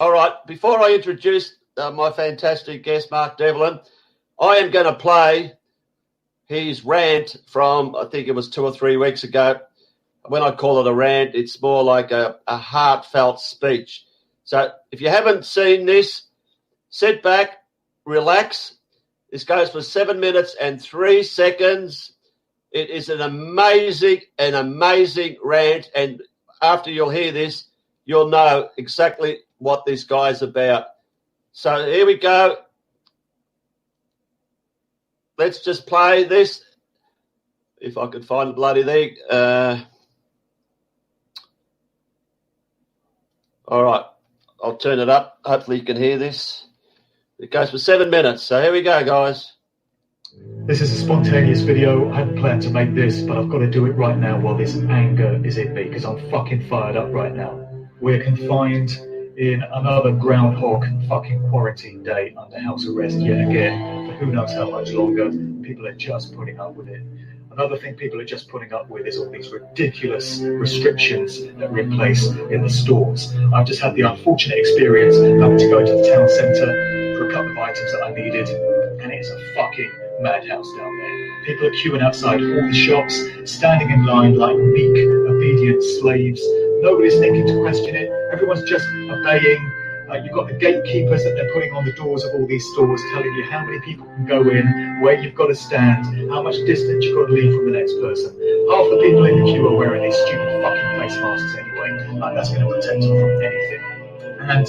All right, before I introduce my fantastic guest, Matt Devlin, I am going to play his rant from, I think it was 2 or 3 weeks ago. When I call it a rant, it's more like a heartfelt speech. So if you haven't seen this, sit back, relax. This goes for 7 minutes and 3 seconds. It is an amazing rant, and after you'll hear this, you'll know exactly what this guy's about. So here we go. Let's just play this. If I could find the bloody thing. All right. I'll turn it up. Hopefully you can hear this. It goes for 7 minutes. So here we go, guys. This is a spontaneous video. I hadn't planned to make this, but I've got to do it right now while this anger is in me, because I'm fucking fired up right now. We're confined in another groundhog fucking quarantine day under house arrest yet again for who knows how much longer. People are just putting up with it. Another thing people are just putting up with is all these ridiculous restrictions that are in place in the stores. I've just had the unfortunate experience having to go into the town centre for a couple of items that I needed, and it's a fucking madhouse down there. People are queuing outside all the shops, standing in line like meek, obedient slaves. Nobody's thinking to question it. Everyone's just obeying. You've got the gatekeepers that they're putting on the doors of all these stores, telling you how many people can go in, where you've got to stand, how much distance you've got to leave from the next person. Half the people in the queue are wearing these stupid fucking face masks anyway. Like that's going to protect them from anything. And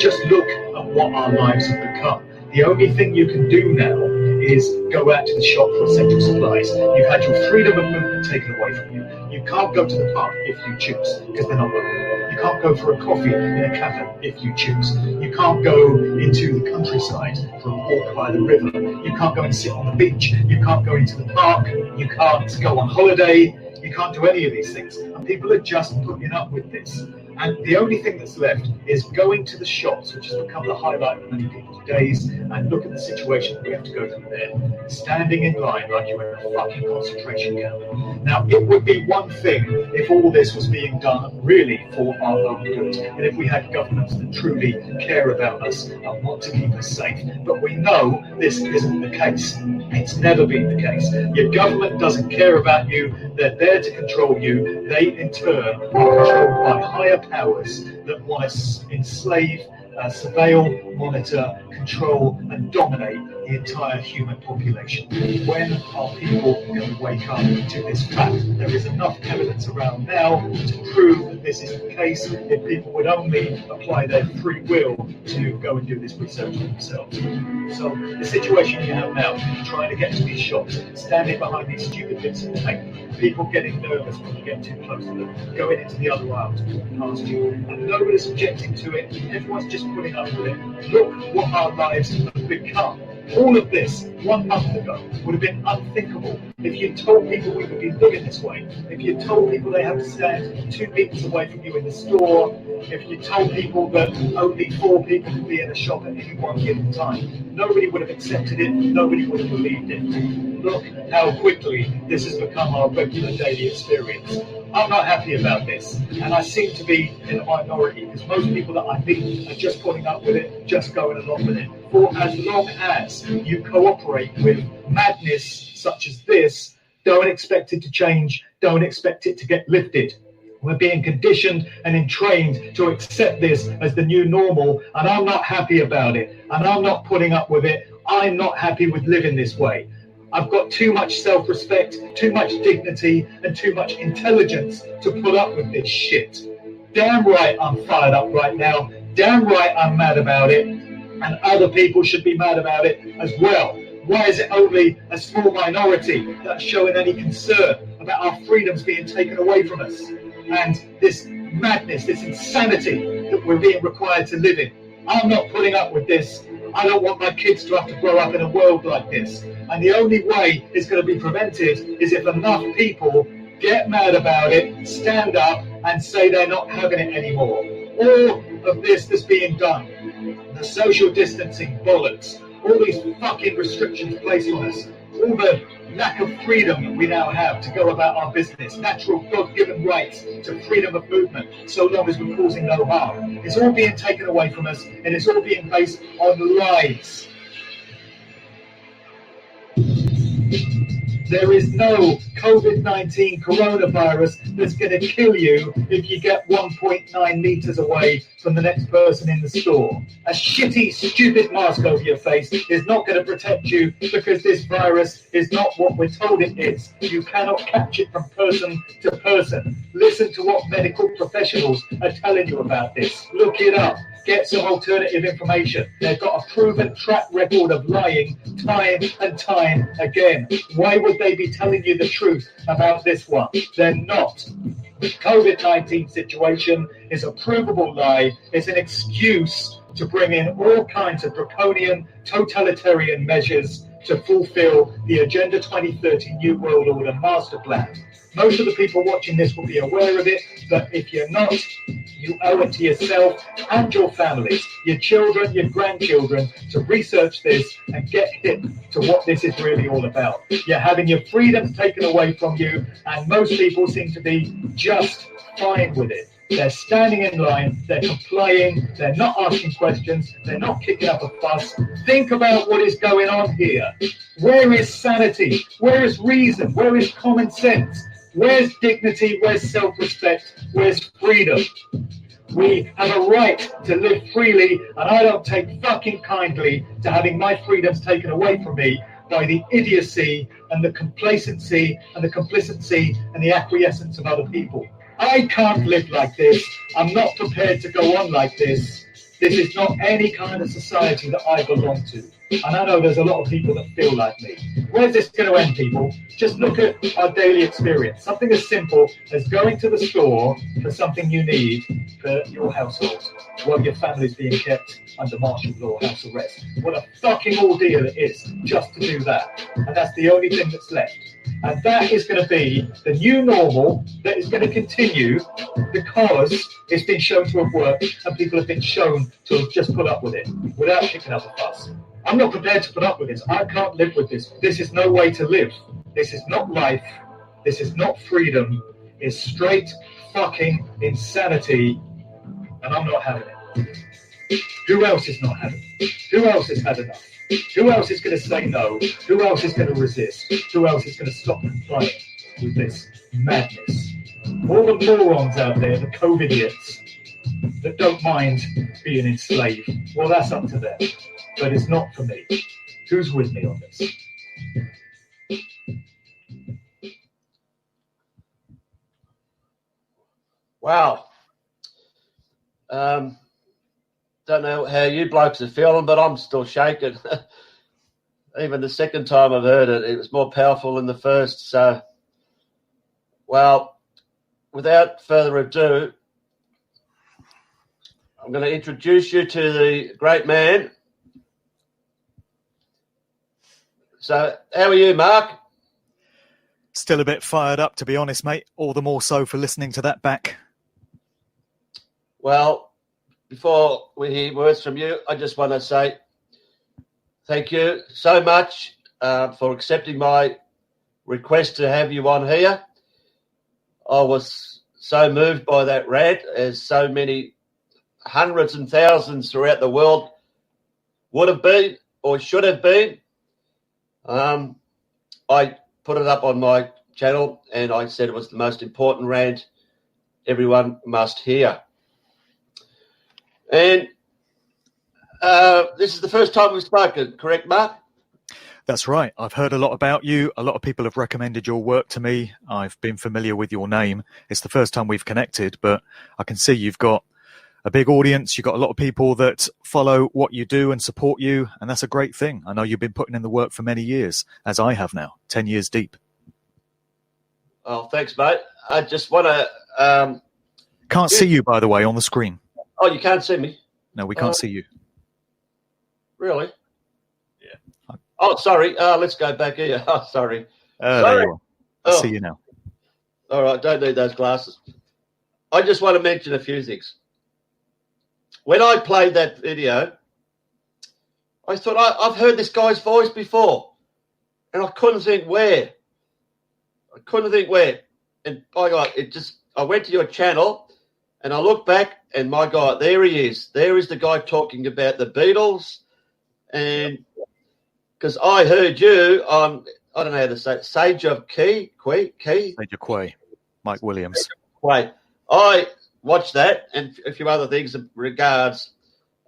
just look at what our lives have become. The only thing you can do now is go out to the shop for essential supplies. You've had your freedom of movement taken away from you. You can't go to the pub if you choose, because they're not open. You can't go for a coffee in a cafe if you choose. You can't go into the countryside for a walk by the river. You can't go and sit on the beach. You can't go into the park. You can't go on holiday. You can't do any of these things. And people are just putting up with this. And the only thing that's left is going to the shops, which has become the highlight of many people's days, and look at the situation that we have to go through there. Standing in line like you're in a fucking concentration camp. Now, it would be one thing if all this was being done really for our own good, and if we had governments that truly care about us and want to keep us safe. But we know this isn't the case. It's never been the case. Your government doesn't care about you. They're there to control you. They, in turn, are controlled by higher powers that want to enslave, surveil, monitor, control, and dominate the entire human population. When are people going to wake up to this fact? There is enough evidence around now to prove that this is the case if people would only apply their free will to go and do this research for themselves. So the situation you have now, trying to get to these shops, standing behind these stupid bits of tape, people getting nervous when you get too close to them, going into the other aisles, walking past you, and nobody's objecting to it. Everyone's just putting up with it. Look what our lives have become. All of this 1 month ago would have been unthinkable if you told people we would be living this way, if you told people they have to stand 2 meters away from you in the store, if you told people that only 4 people can be in a shop at any one given time. Nobody would have accepted it, nobody would have believed it. Look how quickly this has become our regular daily experience. I'm not happy about this, and I seem to be in a minority because most people that I meet are just putting up with it, just going along with it. For as long as you cooperate with madness such as this, don't expect it to change, don't expect it to get lifted. We're being conditioned and entrained to accept this as the new normal, and I'm not happy about it, and I'm not putting up with it. I'm not happy with living this way. I've got too much self-respect, too much dignity, and too much intelligence to put up with this shit. Damn right I'm fired up right now. Damn right I'm mad about it. And other people should be mad about it as well. Why is it only a small minority that's showing any concern about our freedoms being taken away from us? And this madness, this insanity that we're being required to live in. I'm not putting up with this. I don't want my kids to have to grow up in a world like this. And the only way it's going to be prevented is if enough people get mad about it, stand up and say they're not having it anymore. All of this that's being done, the social distancing bollocks, all these fucking restrictions placed on us, all the lack of freedom that we now have to go about our business, natural God-given rights to freedom of movement, so long as we're causing no harm. It's all being taken away from us, and it's all being based on lies. There is no COVID-19 coronavirus that's going to kill you if you get 1.9 meters away from the next person in the store. A shitty, stupid mask over your face is not going to protect you, because this virus is not what we're told it is. You cannot catch it from person to person. Listen to what medical professionals are telling you about this. Look it up. Get some alternative information. They've got a proven track record of lying time and time again. Why would they be telling you the truth about this one? They're not. The COVID-19 situation is a provable lie. It's an excuse to bring in all kinds of draconian, totalitarian measures to fulfill the Agenda 2030 New World Order master plan. Most of the people watching this will be aware of it, but if you're not, you owe it to yourself and your families, your children, your grandchildren, to research this and get hip to what this is really all about. You're having your freedom taken away from you, and most people seem to be just fine with it. They're standing in line, they're complying, they're not asking questions, they're not kicking up a fuss. Think about what is going on here. Where is sanity? Where is reason? Where is common sense? Where's dignity? Where's self-respect? Where's freedom? We have a right to live freely, and I don't take fucking kindly to having my freedoms taken away from me by the idiocy and the complacency and the complicity and the acquiescence of other people. I can't live like this. I'm not prepared to go on like this. This is not any kind of society that I belong to. And I know there's a lot of people that feel like me. Where's this going to end, people? Just look at our daily experience. Something as simple as going to the store for something you need for your household while your family's being kept under martial law house arrest. What a fucking ordeal it is just to do that. And that's the only thing that's left. And that is going to be the new normal that is going to continue, because it's been shown to have worked and people have been shown to have just put up with it without kicking up a fuss. I'm not prepared to put up with this. I can't live with this. This is no way to live. This is not life. This is not freedom. It's straight fucking insanity, and I'm not having it. Who else is not having it? Who else has had enough? Who else is going to say no? Who else is going to resist? Who else is going to stop complying with this madness? All the morons out there, the COVID-idiots, that don't mind being enslaved, well, that's up to them. But it's not for me. Who's with me on this? Wow. Don't know how you blokes are feeling, but I'm still shaking. Even the second time I've heard it, it was more powerful than the first. So, well, without further ado, I'm going to introduce you to the great man. So, how are you, Mark? Still a bit fired up, to be honest, mate. All the more so for listening to that back. Well, before we hear words from you, I just want to say thank you so much for accepting my request to have you on here. I was so moved by that rant, as so many hundreds and thousands throughout the world would have been or should have been. I put it up on my channel and I said it was the most important rant everyone must hear. And this is the first time we've spoken, correct, Mark? That's right. I've heard a lot about you. A lot of people have recommended your work to me. I've been familiar with your name. It's the first time we've connected, but I can see you've got a big audience. You've got a lot of people that follow what you do and support you, and that's a great thing. I know you've been putting in the work for many years, as I have now, 10 years deep. Oh, thanks, mate. I just want to... Can't see you, by the way, on the screen. Oh, you can't see me? No, we can't see you. Really? Yeah. Oh, sorry. Let's go back here. Oh, sorry. There you are. I see you now. All right, don't need those glasses. I just want to mention a few things. When I played that video, I thought, I've heard this guy's voice before. and I couldn't think where. And by God, I went to your channel and I looked back and my God, there he is. There is the guy talking about the Beatles. And because I heard you on, I don't know how to say it, Sage of Quay. Sage of Quay, Mike Williams. Quay. I watched that and a few other things in regards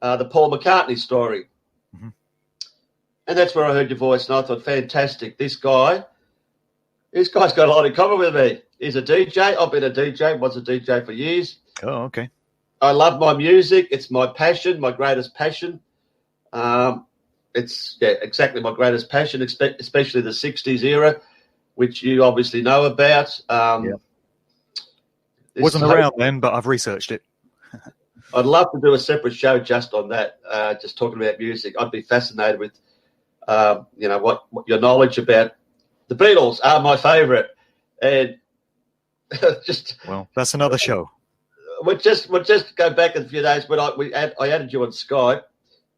the Paul McCartney story. Mm-hmm. And that's where I heard your voice and I thought, fantastic, this guy's got a lot in common with me. He's a DJ. I've been a DJ, was a DJ for years. Oh, okay. I love my music. It's my passion, my greatest passion. It's exactly my greatest passion, especially the 60s era, which you obviously know about. Wasn't around then, but I've researched it. I'd love to do a separate show just on that, just talking about music. I'd be fascinated with, what your knowledge about the Beatles are my favourite, and well, that's another show. We'll just go back a few days when I added you on Skype,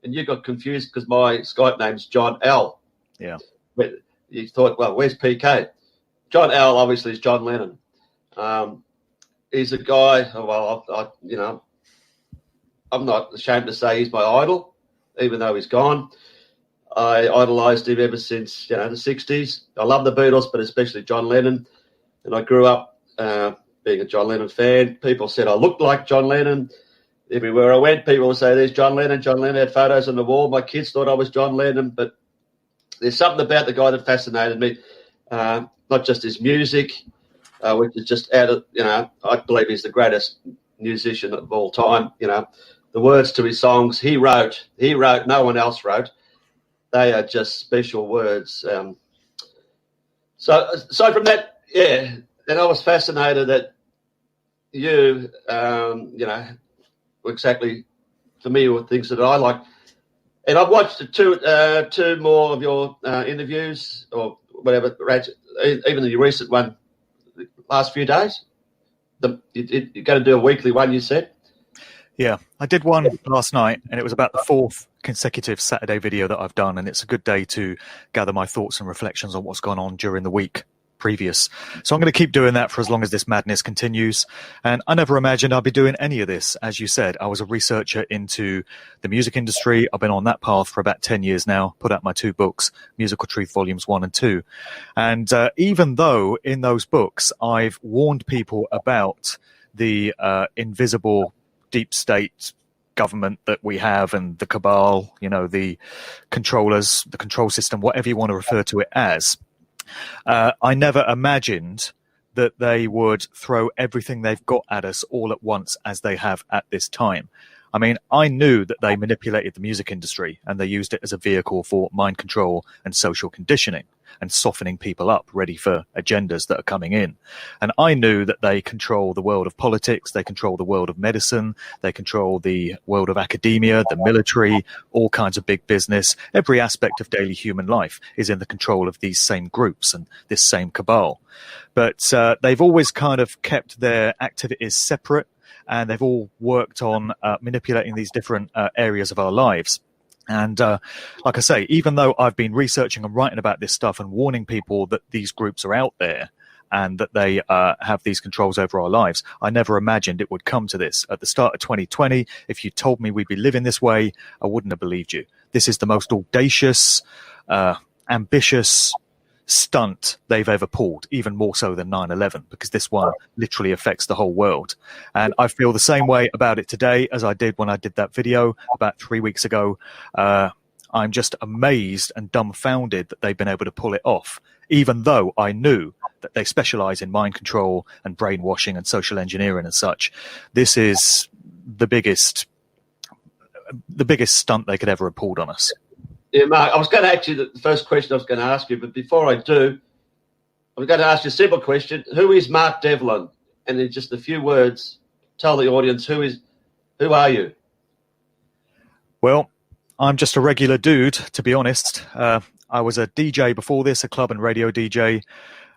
and you got confused because my Skype name's John L. Yeah. But you thought, well, where's Peekay? John L. obviously is John Lennon. He's a guy. I'm not ashamed to say he's my idol, even though he's gone. I idolised him ever since the 60s. I love the Beatles, but especially John Lennon. And I grew up being a John Lennon fan. People said I looked like John Lennon. Everywhere I went, people would say, there's John Lennon. John Lennon had photos on the wall. My kids thought I was John Lennon. But there's something about the guy that fascinated me, not just his music, which is just out of, I believe he's the greatest musician of all time. The words to his songs he wrote, no one else wrote. They are just special words. So from that, and I was fascinated that you, were exactly familiar with things that I like. And I've watched two more of your interviews or whatever, even the recent one, the last few days. You're going to do a weekly one, you said? Yeah, I did one last night, and it was about the fourth consecutive Saturday video that I've done, and it's a good day to gather my thoughts and reflections on what's gone on during the week previous. So I'm going to keep doing that for as long as this madness continues, and I never imagined I'd be doing any of this. As you said, I was a researcher into the music industry. I've been on that path for about 10 years now, put out my 2 books, Musical Truth Volumes 1 and 2. And even though in those books I've warned people about the invisible deep state government that we have and the cabal, the controllers, the control system, whatever you want to refer to it as, I never imagined that they would throw everything they've got at us all at once as they have at this time. I mean, I knew that they manipulated the music industry and they used it as a vehicle for mind control and social conditioning and softening people up ready for agendas that are coming in. And I knew that they control the world of politics, they control the world of medicine, they control the world of academia, the military, all kinds of big business. Every aspect of daily human life is in the control of these same groups and this same cabal. But they've always kind of kept their activities separate, and they've all worked on manipulating these different areas of our lives. And like I say, even though I've been researching and writing about this stuff and warning people that these groups are out there and that they have these controls over our lives, I never imagined it would come to this. At the start of 2020, if you told me we'd be living this way, I wouldn't have believed you. This is the most audacious, ambitious stunt they've ever pulled, even more so than 9/11, because this one literally affects the whole world. And I feel the same way about it today as I did when I did that video about 3 weeks ago. I'm just amazed and dumbfounded that they've been able to pull it off, even though I knew that they specialize in mind control and brainwashing and social engineering and such. This is the biggest stunt they could ever have pulled on us. Yeah, Mark, I was going to actually, the first question I was going to ask you, but before I do, I'm going to ask you a simple question. Who is Matt Devlin? And in just a few words, tell the audience, who are you? Well, I'm just a regular dude, to be honest. I was a DJ before this, a club and radio DJ.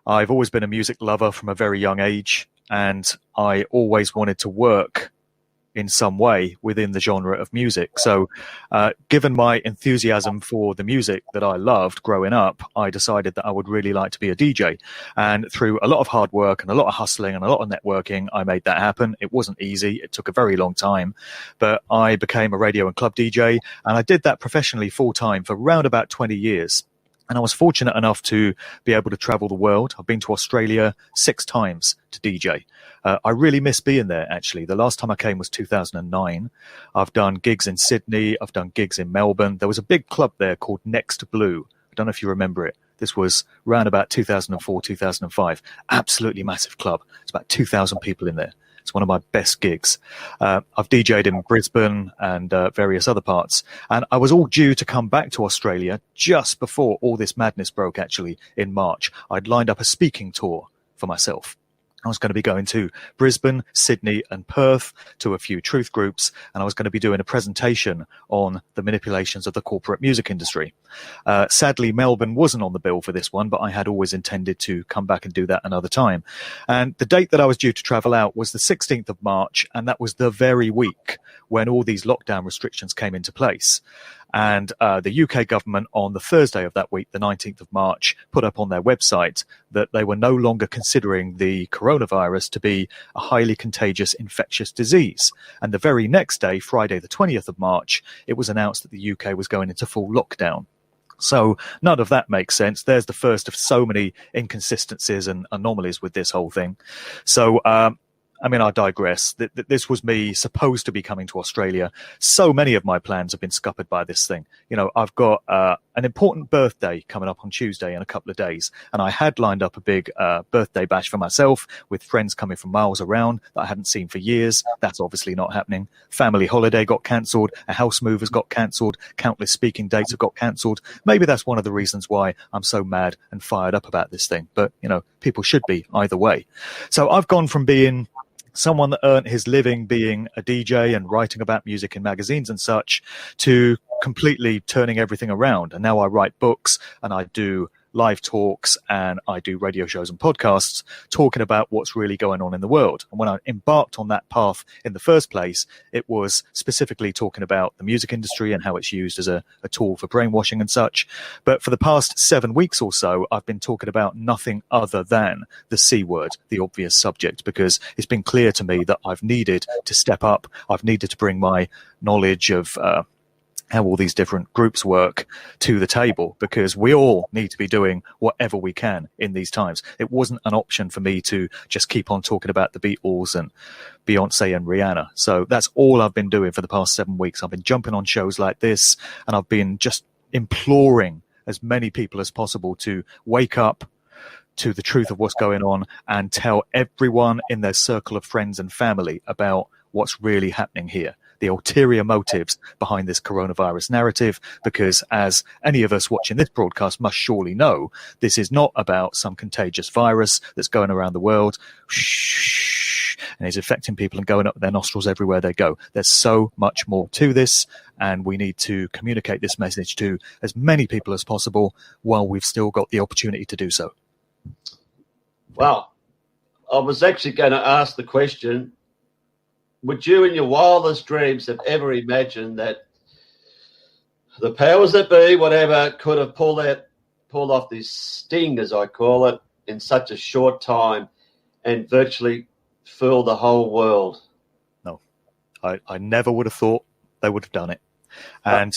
I've always been a music lover from a very young age, and I always wanted to work in some way within the genre of music. So given my enthusiasm for the music that I loved growing up, I decided that I would really like to be a DJ. And through a lot of hard work and a lot of hustling and a lot of networking, I made that happen. It wasn't easy. It took a very long time. But I became a radio and club DJ, and I did that professionally full time for around about 20 years. And I was fortunate enough to be able to travel the world. I've been to Australia 6 times to DJ. I really miss being there, actually. The last time I came was 2009. I've done gigs in Sydney. I've done gigs in Melbourne. There was a big club there called Next Blue. I don't know if you remember it. This was around about 2004, 2005. Absolutely massive club. It's about 2,000 people in there. It's one of my best gigs. I've DJ'd in Brisbane and various other parts. And I was all due to come back to Australia just before all this madness broke, actually, in March. I'd lined up a speaking tour for myself. I was going to be going to Brisbane, Sydney and Perth to a few truth groups, and I was going to be doing a presentation on the manipulations of the corporate music industry. Sadly, Melbourne wasn't on the bill for this one, but I had always intended to come back and do that another time. And the date that I was due to travel out was the 16th of March, and that was the very week when all these lockdown restrictions came into place. And the UK government on the Thursday of that week, the 19th of March, put up on their website that they were no longer considering the coronavirus to be a highly contagious infectious disease. And the very next day, Friday, the 20th of March, it was announced that the UK was going into full lockdown. So none of that makes sense. There's the first of so many inconsistencies and anomalies with this whole thing. So, I mean, I digress. This was me supposed to be coming to Australia. So many of my plans have been scuppered by this thing. You know, I've got an important birthday coming up on Tuesday in a couple of days. And I had lined up a big birthday bash for myself with friends coming from miles around that I hadn't seen for years. That's obviously not happening. Family holiday got cancelled. A house move has got cancelled. Countless speaking dates have got cancelled. Maybe that's one of the reasons why I'm so mad and fired up about this thing. But, you know, people should be either way. So I've gone from being someone that earned his living being a DJ and writing about music in magazines and such to completely turning everything around. And now I write books and I do live talks and I do radio shows and podcasts talking about what's really going on in the world. And when I embarked on that path in the first place, it was specifically talking about the music industry and how it's used as a tool for brainwashing and such. But for the past 7 weeks or so, I've been talking about nothing other than the C word, the obvious subject, because it's been clear to me that I've needed to step up. I've needed to bring my knowledge of how all these different groups work to the table, because we all need to be doing whatever we can in these times. It wasn't an option for me to just keep on talking about the Beatles and Beyonce and Rihanna. So that's all I've been doing for the past 7 weeks. I've been jumping on shows like this, and I've been just imploring as many people as possible to wake up to the truth of what's going on and tell everyone in their circle of friends and family about what's really happening here, the ulterior motives behind this coronavirus narrative, because as any of us watching this broadcast must surely know, this is not about some contagious virus that's going around the world and is affecting people and going up their nostrils everywhere they go. There's so much more to this, and we need to communicate this message to as many people as possible while we've still got the opportunity to do so. Well, I was actually going to ask the question, would you in your wildest dreams have ever imagined that the powers that be, whatever, could have pulled off this sting, as I call it, in such a short time and virtually fool the whole world? No, I never would have thought they would have done it. And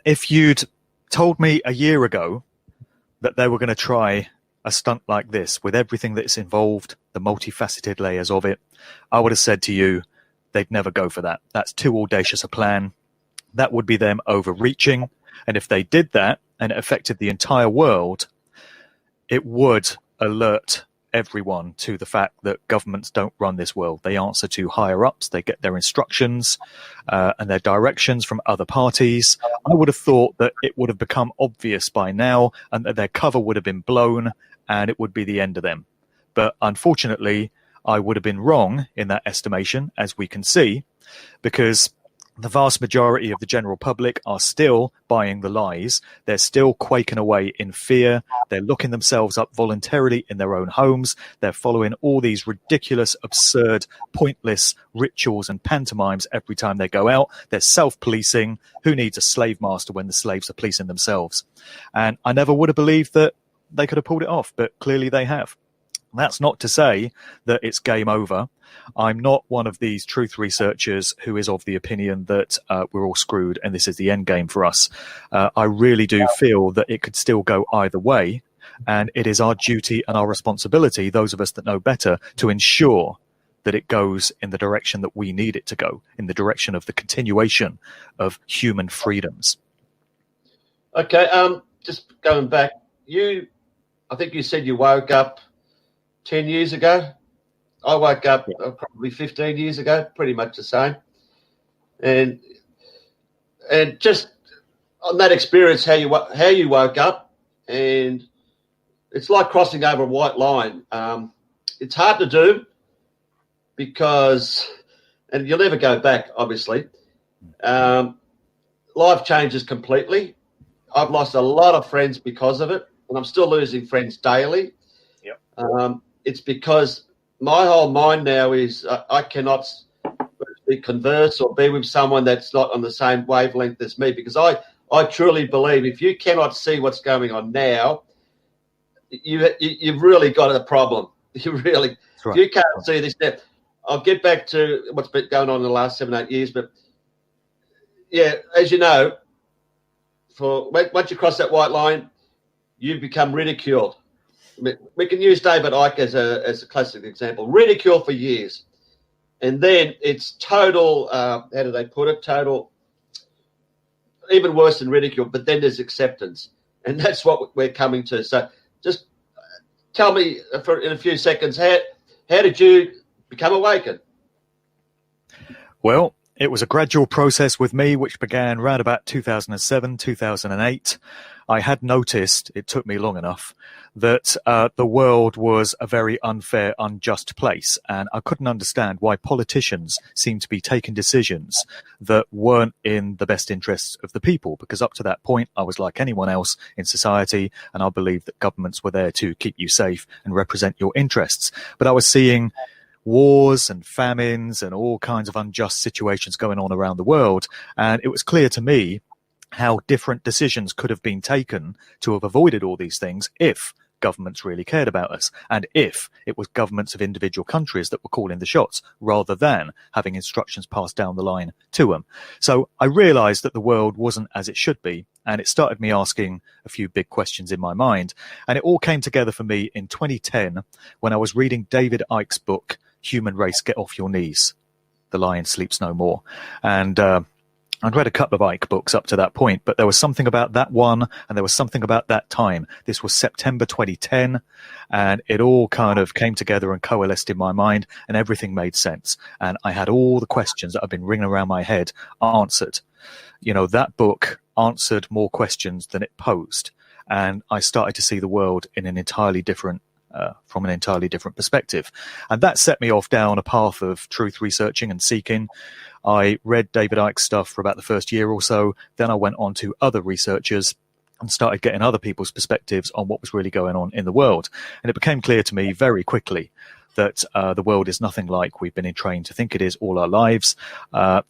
if you'd told me a year ago that they were going to try a stunt like this with everything that's involved, the multifaceted layers of it, I would have said to you, they'd never go for that. That's too audacious a plan. That would be them overreaching. And if they did that and it affected the entire world, it would alert everyone to the fact that governments don't run this world. They answer to higher ups. They get their instructions and their directions from other parties. I would have thought that it would have become obvious by now and that their cover would have been blown and it would be the end of them. But unfortunately, I would have been wrong in that estimation, as we can see, because the vast majority of the general public are still buying the lies. They're still quaking away in fear. They're looking themselves up voluntarily in their own homes. They're following all these ridiculous, absurd, pointless rituals and pantomimes every time they go out. They're self-policing. Who needs a slave master when the slaves are policing themselves? And I never would have believed that they could have pulled it off, but clearly they have. That's not to say that it's game over. I'm not one of these truth researchers who is of the opinion that we're all screwed and this is the end game for us. I really do feel that it could still go either way. And it is our duty and our responsibility, those of us that know better, to ensure that it goes in the direction that we need it to go, in the direction of the continuation of human freedoms. Okay, just going back, I think you said you woke up 10 years ago. I woke up probably 15 years ago, pretty much the same. And just on that experience, how you woke up, and it's like crossing over a white line. It's hard to do because, and you'll never go back, obviously. Life changes completely. I've lost a lot of friends because of it, and I'm still losing friends daily. Yep. It's because my whole mind now is I cannot converse or be with someone that's not on the same wavelength as me, because I truly believe if you cannot see what's going on now, you've really got a problem. You really, right. If you can't see this now, I'll get back to what's been going on in the last 7-8 years. But yeah, as you know, once you cross that white line, you become ridiculed. We can use David Icke as a classic example. Ridicule for years. And then it's total, how do they put it? Total, even worse than ridicule, but then there's acceptance. And that's what we're coming to. So just tell me in a few seconds, how did you become awakened? Well, it was a gradual process with me, which began around about 2007, 2008. I had noticed, it took me long enough, that the world was a very unfair, unjust place. And I couldn't understand why politicians seemed to be taking decisions that weren't in the best interests of the people. Because up to that point, I was like anyone else in society, and I believed that governments were there to keep you safe and represent your interests. But I was seeing wars and famines and all kinds of unjust situations going on around the world. And it was clear to me how different decisions could have been taken to have avoided all these things if governments really cared about us, and if it was governments of individual countries that were calling the shots rather than having instructions passed down the line to them. So I realized that the world wasn't as it should be, and it started me asking a few big questions in my mind. And it all came together for me in 2010 when I was reading David Icke's book, Human Race, Get Off Your Knees. The Lion Sleeps No More. And I'd read a couple of Icke books up to that point, but there was something about that one, and there was something about that time. This was September 2010, and it all kind of came together and coalesced in my mind, and everything made sense. And I had all the questions that have been ringing around my head answered. You know, that book answered more questions than it posed, and I started to see the world in an entirely different from an entirely different perspective. And that set me off down a path of truth researching and seeking. I read David Icke's stuff for about the first year or so. Then I went on to other researchers and started getting other people's perspectives on what was really going on in the world. And it became clear to me very quickly that the world is nothing like we've been trained to think it is all our lives.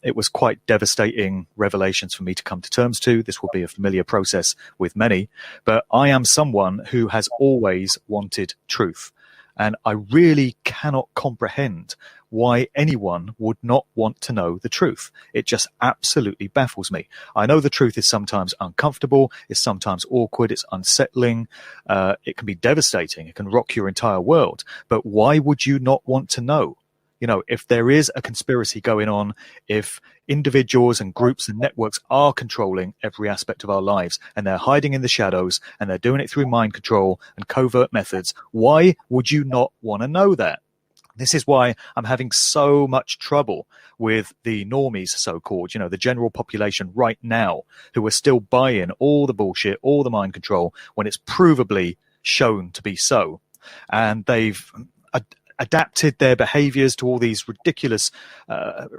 It was quite devastating revelations for me to come to terms to. This will be a familiar process with many, but I am someone who has always wanted truth. And I really cannot comprehend why anyone would not want to know the truth. It just absolutely baffles me. I know the truth is sometimes uncomfortable, it's sometimes awkward, it's unsettling, it can be devastating, it can rock your entire world. But why would you not want to know? You know, if there is a conspiracy going on, if individuals and groups and networks are controlling every aspect of our lives, and they're hiding in the shadows, and they're doing it through mind control and covert methods, why would you not want to know that? This is why I'm having so much trouble with the normies, so-called, you know, the general population right now, who are still buying all the bullshit, all the mind control, when it's provably shown to be so. And adapted their behaviors to all these ridiculous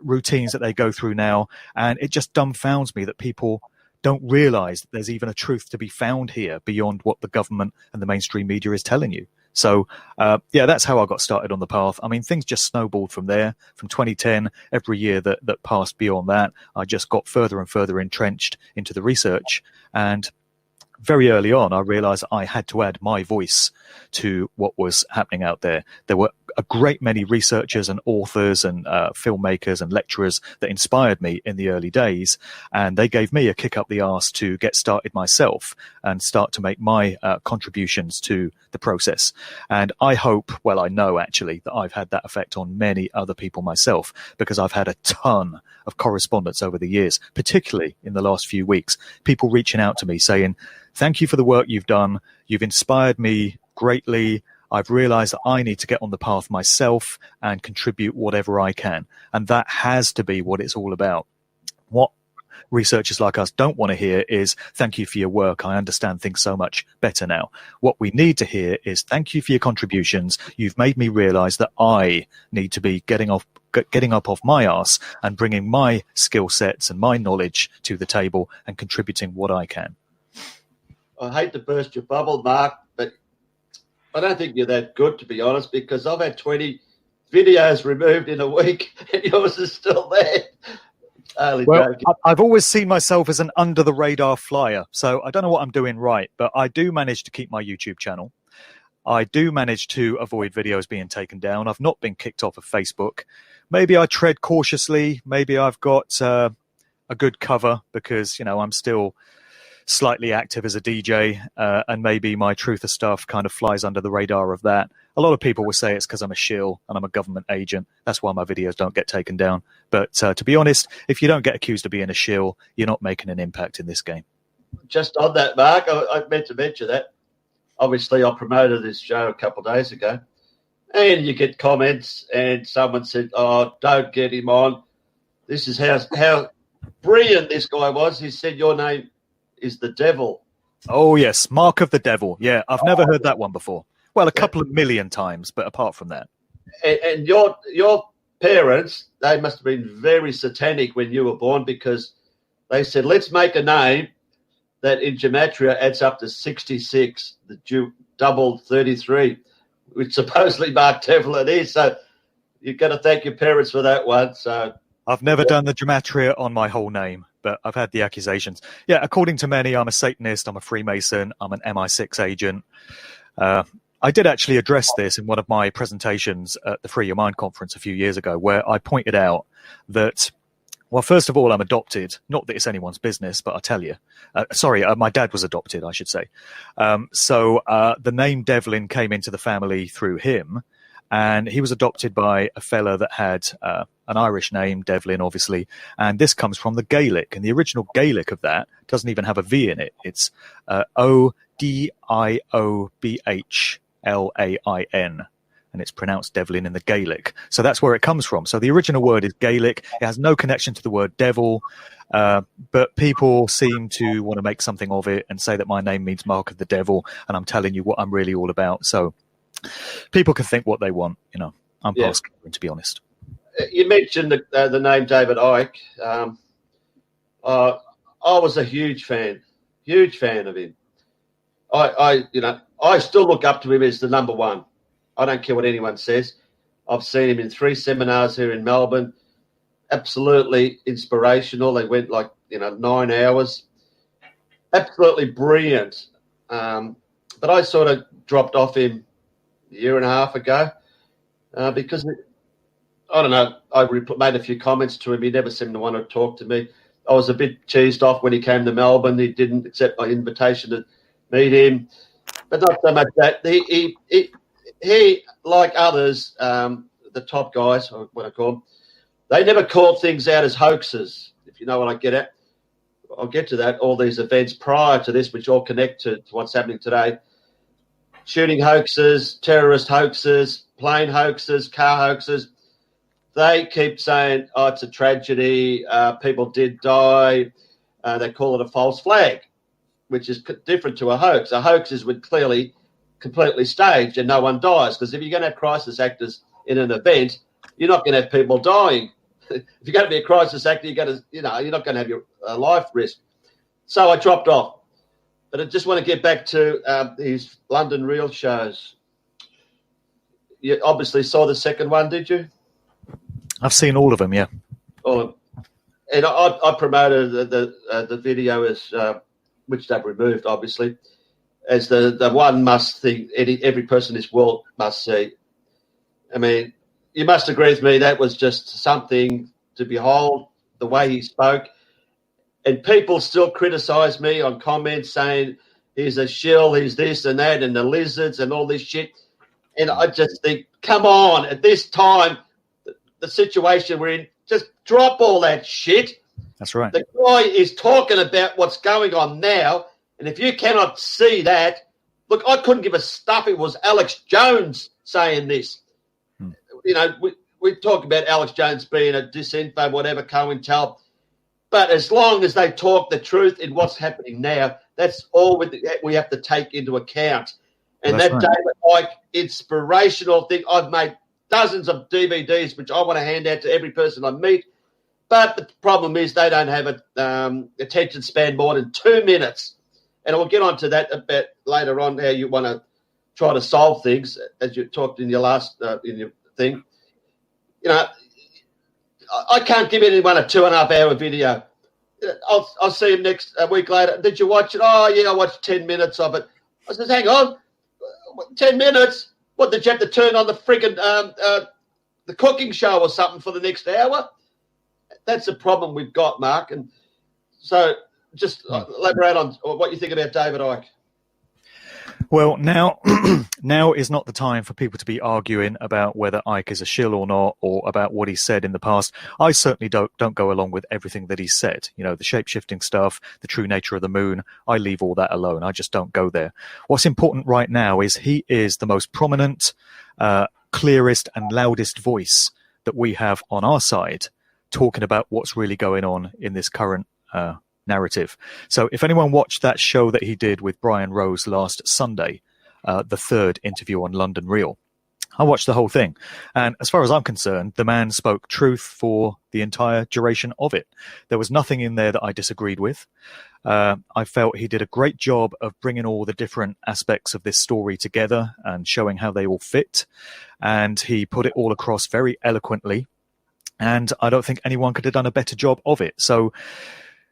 routines that they go through now. And it just dumbfounds me that people don't realize that there's even a truth to be found here beyond what the government and the mainstream media is telling you. So, that's how I got started on the path. I mean, things just snowballed from there. From 2010, every year that passed beyond that, I just got further and further entrenched into the research. And very early on, I realized I had to add my voice to what was happening out there. There were a great many researchers and authors and filmmakers and lecturers that inspired me in the early days, and they gave me a kick up the arse to get started myself and start to make my contributions to the process. And I hope, well, I know actually that I've had that effect on many other people myself, because I've had a ton of correspondence over the years, particularly in the last few weeks, people reaching out to me saying, thank you for the work you've done. You've inspired me greatly. I've realized that I need to get on the path myself and contribute whatever I can. And that has to be what it's all about. What researchers like us don't want to hear is, thank you for your work. I understand things so much better now. What we need to hear is, thank you for your contributions. You've made me realize that I need to be getting up off my arse and bringing my skill sets and my knowledge to the table and contributing what I can. I hate to burst your bubble, Mark, but I don't think you're that good, to be honest, because I've had 20 videos removed in a week and yours is still there. Well, I've always seen myself as an under-the-radar flyer, so I don't know what I'm doing right, but I do manage to keep my YouTube channel. I do manage to avoid videos being taken down. I've not been kicked off of Facebook. Maybe I tread cautiously. Maybe I've got a good cover because, I'm still slightly active as a DJ, and maybe my truther stuff kind of flies under the radar of that. A lot of people will say it's because I'm a shill and I'm a government agent. That's why my videos don't get taken down. But to be honest, if you don't get accused of being a shill, you're not making an impact in this game. Just on that, Mark, I meant to mention that. Obviously, I promoted this show a couple of days ago, and you get comments, and someone said, "Oh, don't get him on." This is how brilliant this guy was. He said, "Your name is the devil." Oh, yes, Mark of the Devil. Yeah, I've never heard that one before. Well, a couple of million times, but apart from that. And your parents, they must have been very satanic when you were born, because they said, let's make a name that in gematria adds up to 66, the double 33, which supposedly Mark Devlin is. So you've got to thank your parents for that one. So I've never done the gematria on my whole name, but I've had the accusations. Yeah, according to many, I'm a Satanist, I'm a Freemason, I'm an MI6 agent. I did actually address this in one of my presentations at the Free Your Mind conference a few years ago, where I pointed out that, well, first of all, I'm adopted. Not that it's anyone's business, but I'll tell you. My dad was adopted, I should say. So the name Devlin came into the family through him, and he was adopted by a fella that had an Irish name, Devlin, obviously, and this comes from the Gaelic, and the original Gaelic of that doesn't even have a V in it. It's Odiobhlain, and it's pronounced Devlin in the Gaelic. So that's where it comes from. So the original word is Gaelic. It has no connection to the word devil, but people seem to want to make something of it and say that my name means Mark of the Devil, and I'm telling you what I'm really all about. So people can think what they want. I'm past caring, to be honest. You mentioned the name David Icke. I was a huge fan of him. I still look up to him as the number one. I don't care what anyone says. I've seen him in 3 seminars here in Melbourne. Absolutely inspirational. They went 9 hours. Absolutely brilliant. But I sort of dropped off him a year and a half ago because, I don't know, I made a few comments to him. He never seemed to want to talk to me. I was a bit cheesed off when he came to Melbourne. He didn't accept my invitation to meet him. But not so much that. He like others, the top guys, or what I call them, they never called things out as hoaxes, if you know what I get at. I'll get to that. All these events prior to this, which all connect to what's happening today. Shooting hoaxes, terrorist hoaxes, plane hoaxes, car hoaxes. They keep saying, oh, it's a tragedy, people did die. They call it a false flag, which is different to a hoax. A hoax is when clearly completely staged and no one dies. Because if you're going to have crisis actors in an event, you're not going to have people dying. If you're going to be a crisis actor, you're not going to have your life risk. So I dropped off. But I just want to get back to these London Reel shows. You obviously saw the second one, did you? I've seen all of them, yeah. All of them. And I promoted the video as, which they've removed, obviously, as the one must thing every person in this world must see. I mean, you must agree with me, that was just something to behold, the way he spoke. And people still criticise me on comments saying he's a shill, he's this and that, and the lizards and all this shit. And I just think, come on, at this time, the situation we're in, just drop all that shit. That's right. The guy is talking about what's going on now, and if you cannot see that, look, I couldn't give a stuff. It was Alex Jones saying this. You know, we talk about Alex Jones being a disinfo, whatever, COINTEL, but as long as they talk the truth in what's happening now, that's all we have to take into account. And that David Icke inspirational thing, I've made dozens of DVDs, which I want to hand out to every person I meet. But the problem is they don't have an attention span more than 2 minutes. And I'll get on to that a bit later on, how you want to try to solve things, as you talked in your last in your thing. You know, I can't give anyone a 2.5 hour video. I'll see him a week later. Did you watch it? Oh, yeah, I watched 10 minutes of it. I said, hang on, 10 minutes? What, did you have to turn on the friggin' the cooking show or something for the next hour? That's the problem we've got, Mark. And so just elaborate on what you think about David Icke. Well, now is not the time for people to be arguing about whether Icke is a shill or not, or about what he said in the past. I certainly don't go along with everything that he said. You know, the shape-shifting stuff, the true nature of the moon, I leave all that alone. I just don't go there. What's important right now is he is the most prominent, clearest and loudest voice that we have on our side, talking about what's really going on in this current narrative. So if anyone watched that show that he did with Brian Rose last Sunday, the third interview on London Reel, I watched the whole thing. And as far as I'm concerned, the man spoke truth for the entire duration of it. There was nothing in there that I disagreed with. I felt he did a great job of bringing all the different aspects of this story together and showing how they all fit. And he put it all across very eloquently. And I don't think anyone could have done a better job of it. So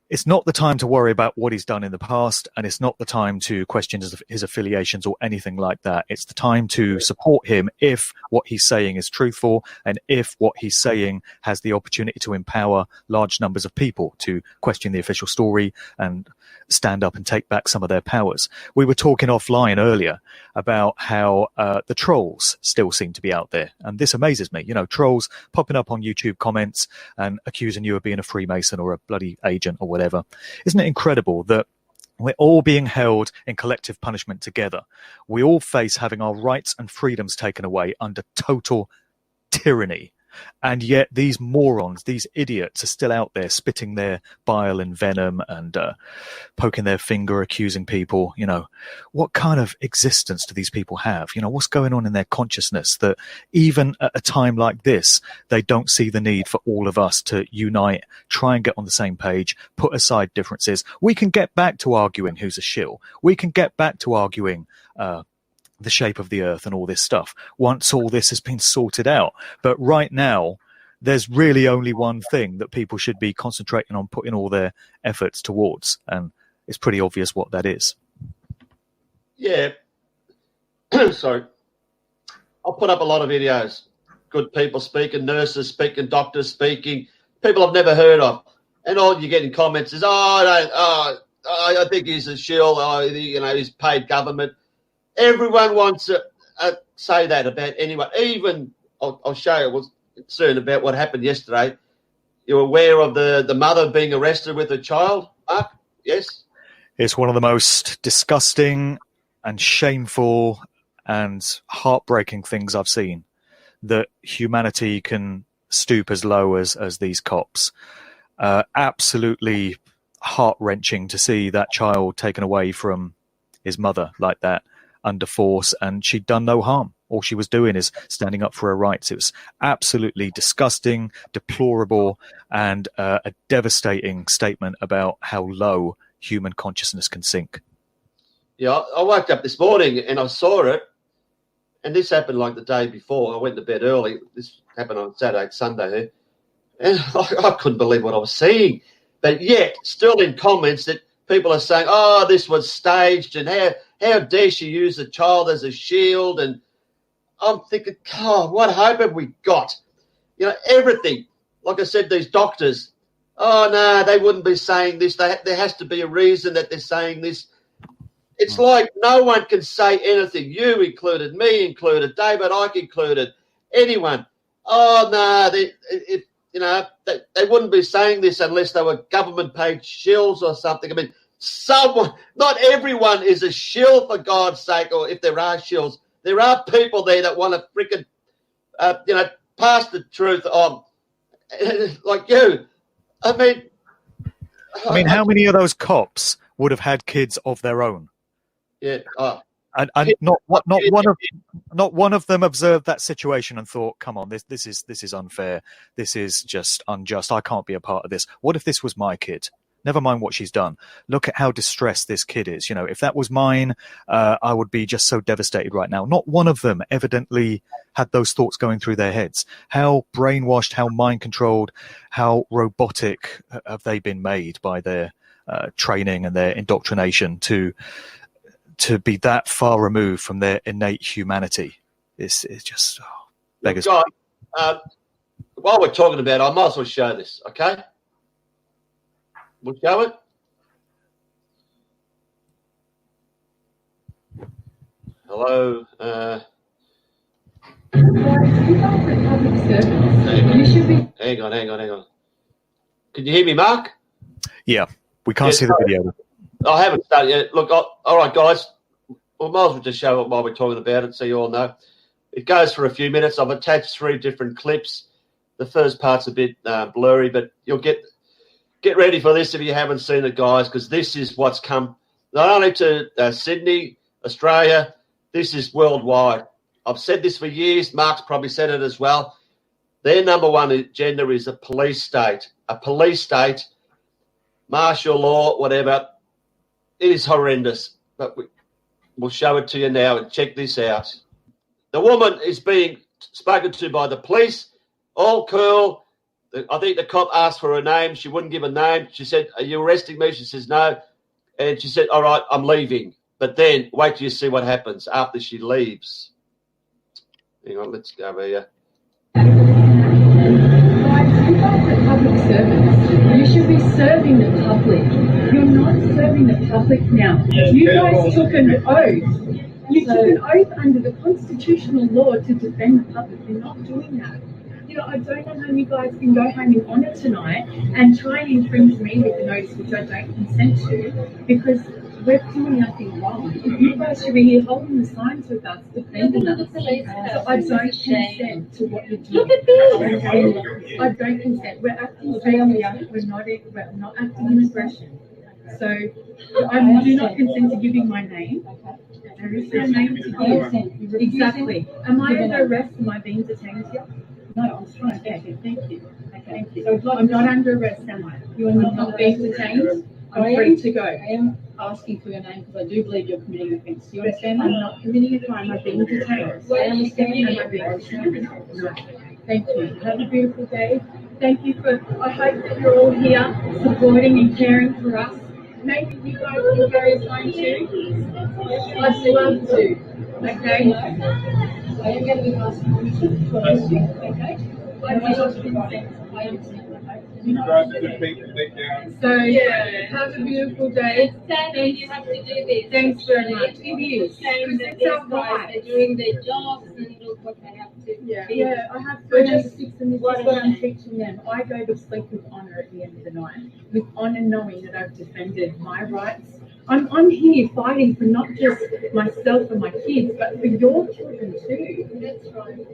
it's not the time to worry about what he's done in the past, and it's not the time to question his affiliations or anything like that. It's the time to support him if what he's saying is truthful, and if what he's saying has the opportunity to empower large numbers of people to question the official story and stand up and take back some of their powers. We were talking offline earlier about how the trolls still seem to be out there, and this amazes me. You know, trolls popping up on YouTube comments and accusing you of being a Freemason or a bloody agent or whatever. Isn't it incredible that we're all being held in collective punishment together? We all face having our rights and freedoms taken away under total tyranny. And yet these morons, these idiots are still out there spitting their bile and venom and poking their finger, accusing people. You know, what kind of existence do these people have? You know, what's going on in their consciousness that even at a time like this, they don't see the need for all of us to unite, try and get on the same page, put aside differences. We can get back to arguing who's a shill. We can get back to arguing the shape of the earth and all this stuff once all this has been sorted out. But right now, there's really only one thing that people should be concentrating on putting all their efforts towards, and it's pretty obvious what that is. Yeah. Sorry. I'll put up a lot of videos. Good people speaking, nurses speaking, doctors speaking, people I've never heard of. And all you get in comments is, I think he's a shill, he's paid government. Everyone wants to say that about anyone. Even, I'll show you, I was concerned about what happened yesterday. You're aware of the mother being arrested with her child, Mark? Yes? It's one of the most disgusting and shameful and heartbreaking things I've seen, that humanity can stoop as low as these cops. Absolutely heart-wrenching to see that child taken away from his mother like that, under force, and she'd done no harm. all she was doing is standing up for her rights. It was absolutely disgusting, deplorable, and a devastating statement about how low human consciousness can sink. Yeah, I woke up this morning and I saw it, and this happened like the day before. I went to bed early. This happened on Saturday, Sunday, and I couldn't believe what I was seeing. But yet, still in comments that people are saying, oh, this was staged, and how dare she use a child as a shield? And I'm thinking, God, what hope have we got? You know, everything. Like I said, these doctors, oh, no, they wouldn't be saying this. There has to be a reason that they're saying this. It's like no one can say anything. You included, me included, David Icke included, anyone. Oh, no, they wouldn't be saying this unless they were government-paid shills or something. I mean, not everyone is a shill, for God's sake, or if there are shills. There are people there that want to freaking, pass the truth on, like you. I mean, how many of those cops would have had kids of their own? Yeah. And not one of them observed that situation and thought, "Come on, this is unfair. This is just unjust. I can't be a part of this. What if this was my kid? Never mind what she's done. Look at how distressed this kid is. You know, if that was mine, I would be just so devastated right now." Not one of them evidently had those thoughts going through their heads. How brainwashed, how mind controlled, how robotic have they been made by their training and their indoctrination to be that far removed from their innate humanity? It's just beggars. God, while we're talking about it, I might as well show this, okay? We'll show it. Hello. Hang on. Can you hear me, Mark? Yeah, we can't see the video. I haven't started yet. Look, all right, guys. We might as well just show it while we're talking about it so you all know. It goes for a few minutes. I've attached 3 different clips. The first part's a bit blurry, but you'll get ready for this if you haven't seen it, guys, because this is what's come not only to Sydney, Australia, this is worldwide. I've said this for years. Mark's probably said it as well. Their number one agenda is a police state. A police state, martial law, whatever. It is horrendous, but we'll show it to you now and check this out. The woman is being spoken to by the police, all cool. I think the cop asked for her name. She wouldn't give a name. She said, "Are you arresting me?" She says, "No." And she said, "All right, I'm leaving." But then wait till you see what happens after she leaves. Hang on, let's go over here. Public service. You should be serving the public. You're not serving the public now. You guys took an oath. You took an oath under the constitutional law to defend the public. You're not doing that. You know, I don't know how you guys can go home in honour tonight and try and infringe me with the notice which I don't consent to, because we're doing nothing wrong. You guys should be here holding the signs with us, defending us. So I don't consent to what you're doing. Look at this. I don't consent. We're acting fairly. We're not acting in aggression. So I do not consent to giving my name. There is no name to give. Exactly. Am I under arrest? Am I being detained here? No, I'm trying to get you. Thank you. Okay. Thank you. So I'm not under arrest, am I? You are not being detained? I'm free to go. I am asking for your name because I do believe you're committing an offence. Do you understand that? I'm not committing a crime. I'm being detained. I understand. Am I being detained? No. Thank you. Have a beautiful day. Thank you for, I hope that you're all here supporting and caring for us. Maybe you guys can carry us home too. I'd love to. Okay? I am going to be asking you for us, okay? I understand. So, have a beautiful day. Sadly, you have to do this. Thanks very much. It is. It's our right. They're doing their jobs and look what they have to do. Yeah, I have 36 and this is what I'm teaching them. I go to sleep with honour at the end of the night, with honour knowing that I've defended my rights. I'm here fighting for not just myself and my kids, but for your children too. That's right.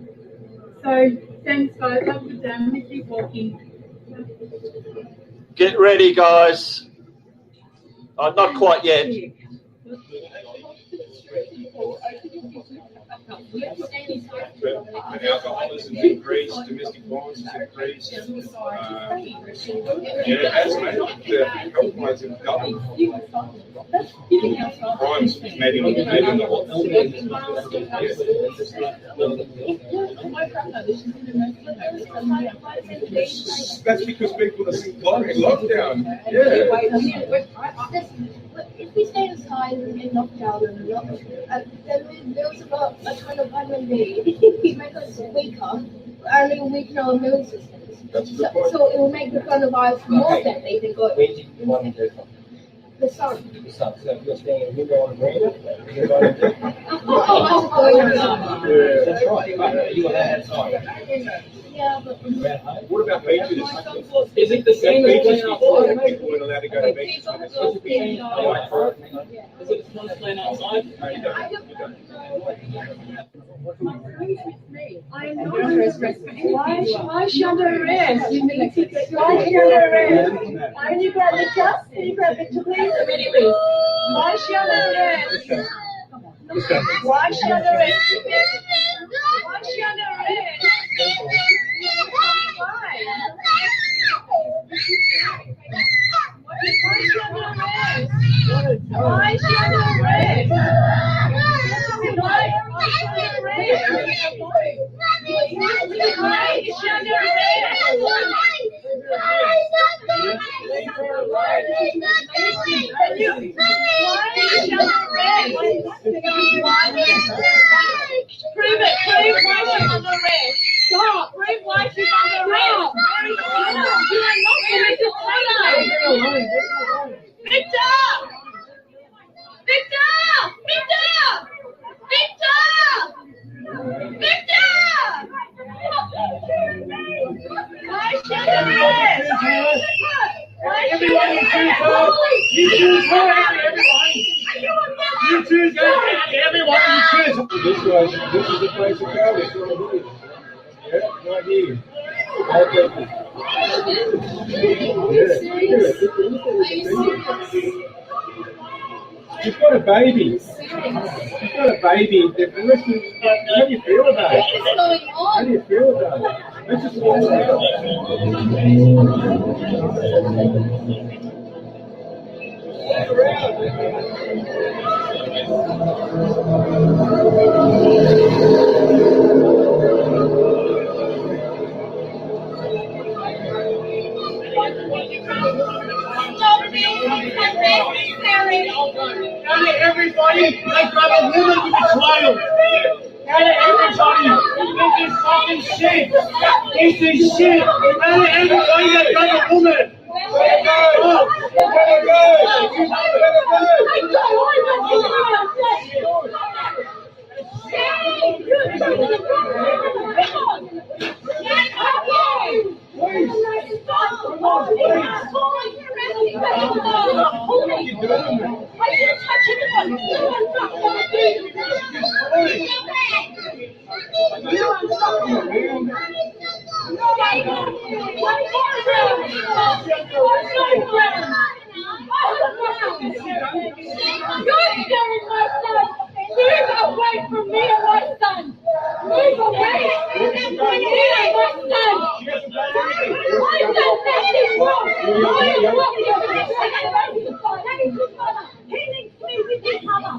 So, thanks guys. Have a good day. I'm going to keep walking. Get ready, guys. Not quite yet. But alcoholism has increased, domestic violence has increased. Yeah, it has, mate. The health rates have doubled. Crime's maybe on the That's because people are in lockdown. Yeah. If we stay inside and in lockdown then we lose a kind of vitamin D. It makes us weaker, and it will weaken our immune systems. So it will make the coronavirus more deadly than good. Where do you want to do? The sun. The sun. So if you're staying here on the green, you're going to do. That's right. You are outside. Yeah, but What about beaches? Is it the same as playing outside? People weren't allowed to go to beaches. Is it the same as playing outside? No, you don't. I'm not under arrest. Why is she under arrest? Why is she under arrest? Can you grab the cuffs? Can you grab the police? Why is she under arrest? Why is she under arrest? Why is she under arrest? Why? Why is she under arrest? Prove it. Prove why she's under arrest. Stop. Prove why she's under arrest. You are not going to play. Victor! Victor! Victor! Victor! Victor! Why is she under arrest? Why is she under arrest? You choose her, everyone. You choose her, everyone. You choose. This is the place to go. It's right here. Yeah, right here. You've got a baby. You've got a baby. How do you feel about it? How do you feel about it? Let's just walk Everybody, like grab a woman with a child. Everybody, this is fucking shit. This is shit. Everybody, like grab a woman. Move away from me and my son! Move away! Move away from me and my son! My son, nothing wrong! He needs me with his mother!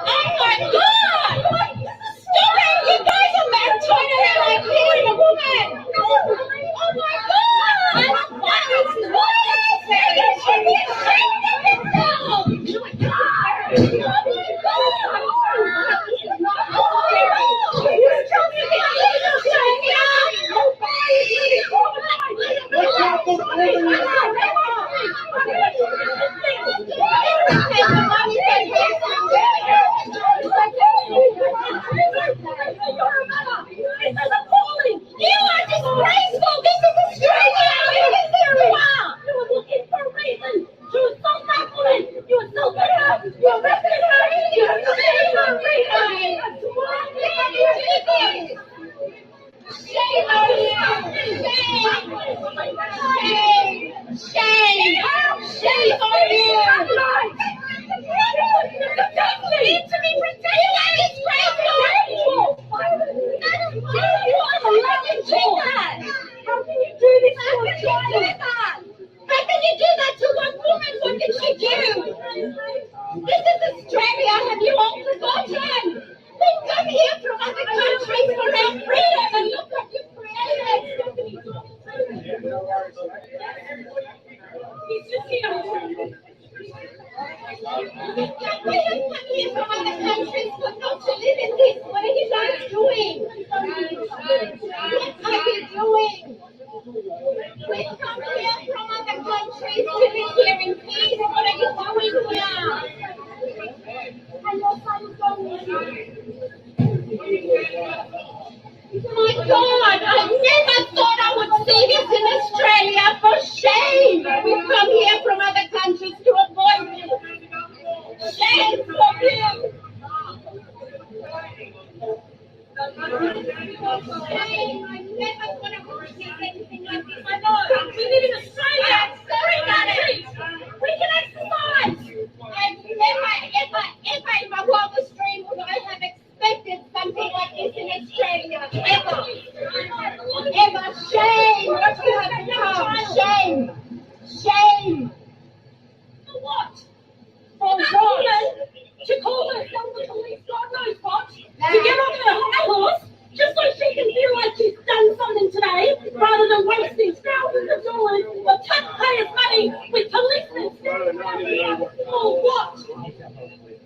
Oh my God! Shame on you! You need to be protected! You are disgraceful! You are a loving chicken! How can you do this to a child? How can you do that to one woman? What did she do? This is Australia. Have you all forgotten? We come here from other countries for our freedom, and look what you've created. He's just here. We have come here from other countries for not to live in this. What are you guys doing? What are you doing? We come here from other countries to live here in peace. What are you doing here? And your son's going with you. My God, I never thought I would see this in Australia. For shame! We've come here from other countries to avoid this. Shame for you! Shame! I never thought I would see anything like this. I know. We live in Australia. Sorry about it. We can exercise. And never, in my wildest dreams would I have expected something like this in Australia. Ever. Shame. What you have become. Shame. Shame. For what? For what? To call herself the police, God knows what. To get off her high horse, just so she can feel like she's done something today, rather than wasting thousands of dollars of taxpayers' money with policemen. For what?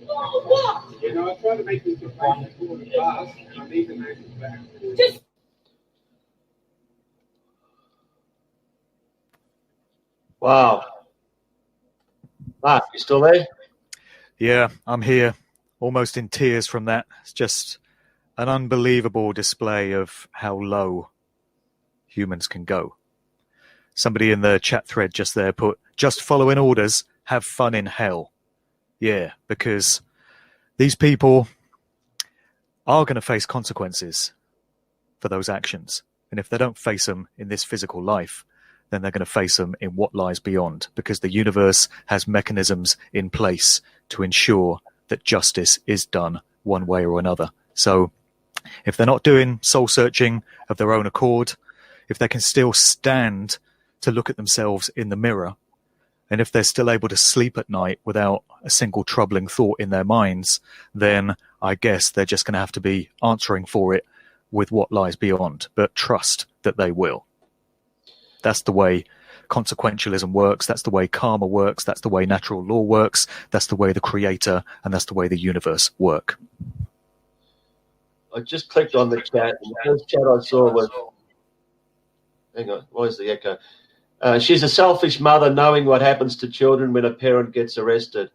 For what? You know, I try to make this define for the past, and I need to make it back. Just Wow. Mark, you still there? Yeah, I'm here, almost in tears from that. It's just an unbelievable display of how low humans can go. Somebody in the chat thread just there put, just following orders, have fun in hell. Yeah, because these people are going to face consequences for those actions. And if they don't face them in this physical life, then they're going to face them in what lies beyond, because the universe has mechanisms in place to ensure that justice is done one way or another. So if they're not doing soul searching of their own accord, if they can still stand to look at themselves in the mirror, and if they're still able to sleep at night without a single troubling thought in their minds, then I guess they're just going to have to be answering for it with what lies beyond, but trust that they will. That's the way consequentialism works. That's the way karma works. That's the way natural law works. That's the way the creator and that's the way the universe work. I just clicked on the chat, and the first chat I saw was, hang on, where's the echo? She's a selfish mother knowing what happens to children when a parent gets arrested.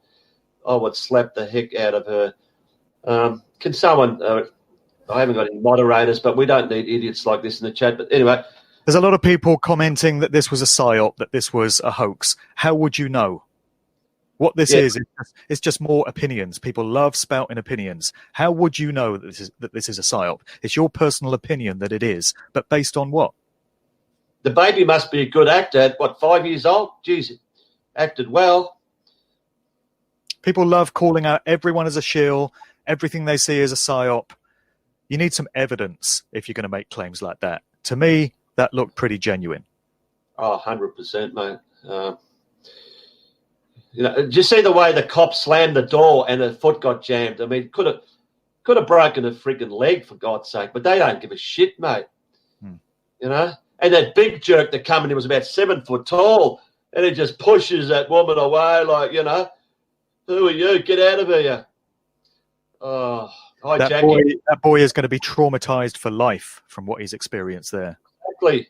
I would slap the heck out of her. Can someone, I haven't got any moderators, but we don't need idiots like this in the chat. But anyway. There's a lot of people commenting that this was a psyop, that this was a hoax. How would you know? What this is just more opinions. People love spouting opinions. How would you know that this is a psyop? It's your personal opinion that it is, but based on what? The baby must be a good actor at, 5 years old? Jeez, acted well. People love calling out everyone as a shill, everything they see as a psyop. You need some evidence if you're going to make claims like that. To me, that looked pretty genuine. Oh, 100%, mate. Did you see the way the cop slammed the door and her foot got jammed? I mean, could have broken a freaking leg, for God's sake, but they don't give a shit, mate. You know? And that big jerk that came in, he was about 7 foot tall, and he just pushes that woman away like, you know, who are you? Get out of here. Oh, hi, Jackie. That boy is going to be traumatized for life from what he's experienced there. Exactly.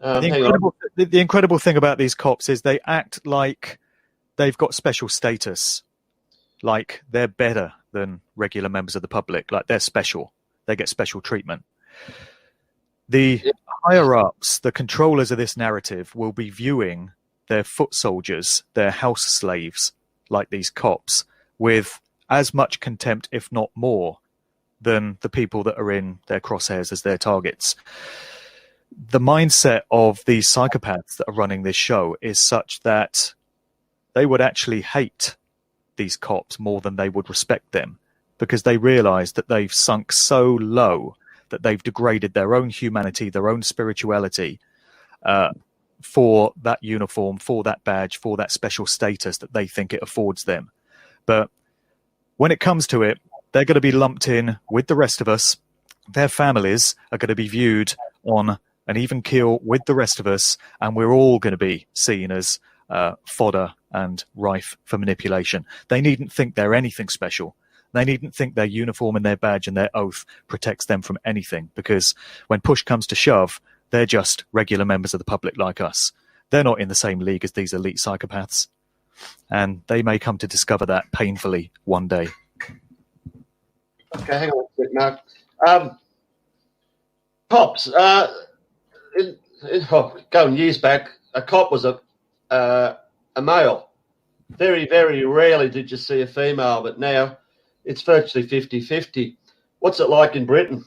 The incredible thing about these cops is they act like they've got special status, like they're better than regular members of the public, like they're special. They get special treatment. The higher-ups, the controllers of this narrative, will be viewing their foot soldiers, their house slaves, like these cops, with as much contempt, if not more, than the people that are in their crosshairs as their targets. the mindset of these psychopaths that are running this show is such that they would actually hate these cops more than they would respect them, because they realize that they've sunk so low that they've degraded their own humanity, their own spirituality, for that uniform, for that badge, for that special status that they think it affords them. But when it comes to it, they're going to be lumped in with the rest of us. Their families are going to be viewed on an even keel with the rest of us, and we're all going to be seen as fodder and rife for manipulation. They needn't think they're anything special. They needn't think their uniform and their badge and their oath protects them from anything, because when push comes to shove, they're just regular members of the public like us. They're not in the same league as these elite psychopaths, and they may come to discover that painfully one day. Okay, hang on a bit, Mark. Cops. Going years back, a cop was a male. Very, very rarely did you see a female, but now it's virtually 50-50. What's it like in Britain?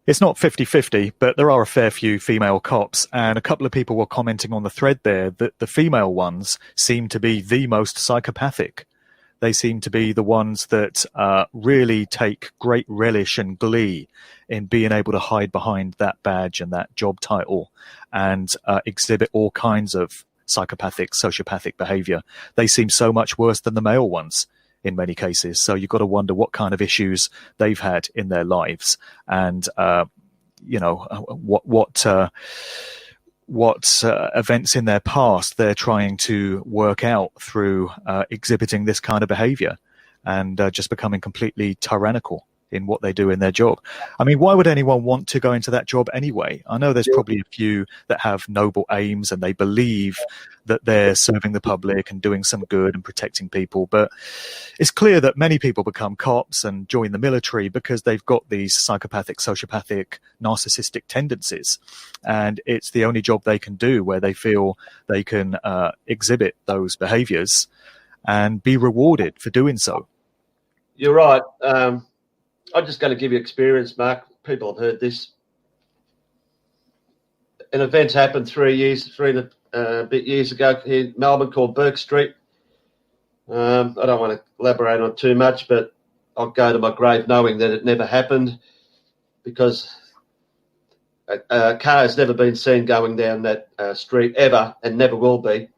It's not 50-50, but there are a fair few female cops, and a couple of people were commenting on the thread there that the female ones seem to be the most psychopathic. They seem to be the ones that really take great relish and glee in being able to hide behind that badge and that job title and exhibit all kinds of psychopathic, sociopathic behavior. They seem so much worse than the male ones in many cases. So you've got to wonder what kind of issues they've had in their lives, and what events in their past they're trying to work out through exhibiting this kind of behavior and just becoming completely tyrannical in what they do in their job. I mean, why would anyone want to go into that job anyway? I know there's probably a few that have noble aims and they believe that they're serving the public and doing some good and protecting people, but it's clear that many people become cops and join the military because they've got these psychopathic, sociopathic, narcissistic tendencies, and it's the only job they can do where they feel they can exhibit those behaviors and be rewarded for doing so. You're right. I'm just going to give you experience, Mark. People have heard this. An event happened 3 and a bit years ago here in Melbourne called Burke Street. I don't want to elaborate on too much, but I'll go to my grave knowing that it never happened, because a car has never been seen going down that street ever, and never will be.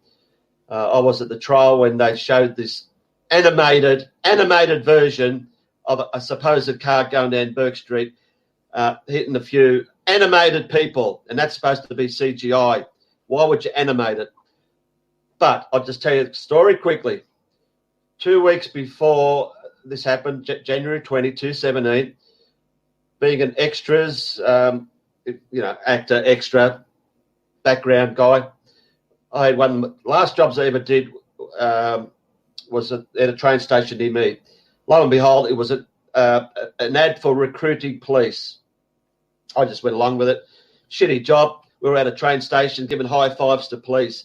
I was at the trial when they showed this animated version of a supposed car going down Burke Street, hitting a few animated people, and that's supposed to be CGI. Why would you animate it? But I'll just tell you the story quickly. 2 weeks before this happened, January 2017, being an extras, actor, extra, background guy, I had one of the last jobs I ever did was at a train station near me. Lo and behold, it was an ad for recruiting police. I just went along with it. Shitty job. We were at a train station giving high fives to police.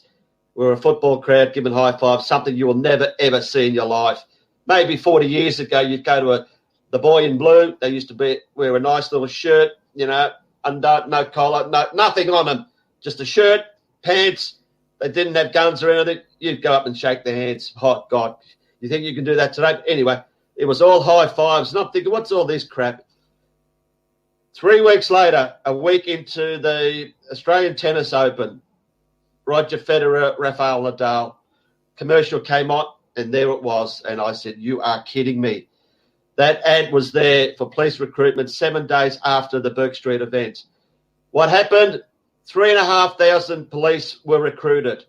We were a football crowd giving high fives, something you will never, ever see in your life. Maybe 40 years ago, you'd go to the boy in blue. They used to wear a nice little shirt, undone, no collar, nothing on them. Just a shirt, pants. They didn't have guns or anything. You'd go up and shake their hands. Oh, God. You think you can do that today? Anyway, it was all high fives. And I'm thinking, what's all this crap? 3 weeks later, a week into the Australian Tennis Open, Roger Federer, Rafael Nadal, commercial came on, and there it was. And I said, you are kidding me. That ad was there for police recruitment 7 days after the Burke Street event. What happened? 3,500 police were recruited.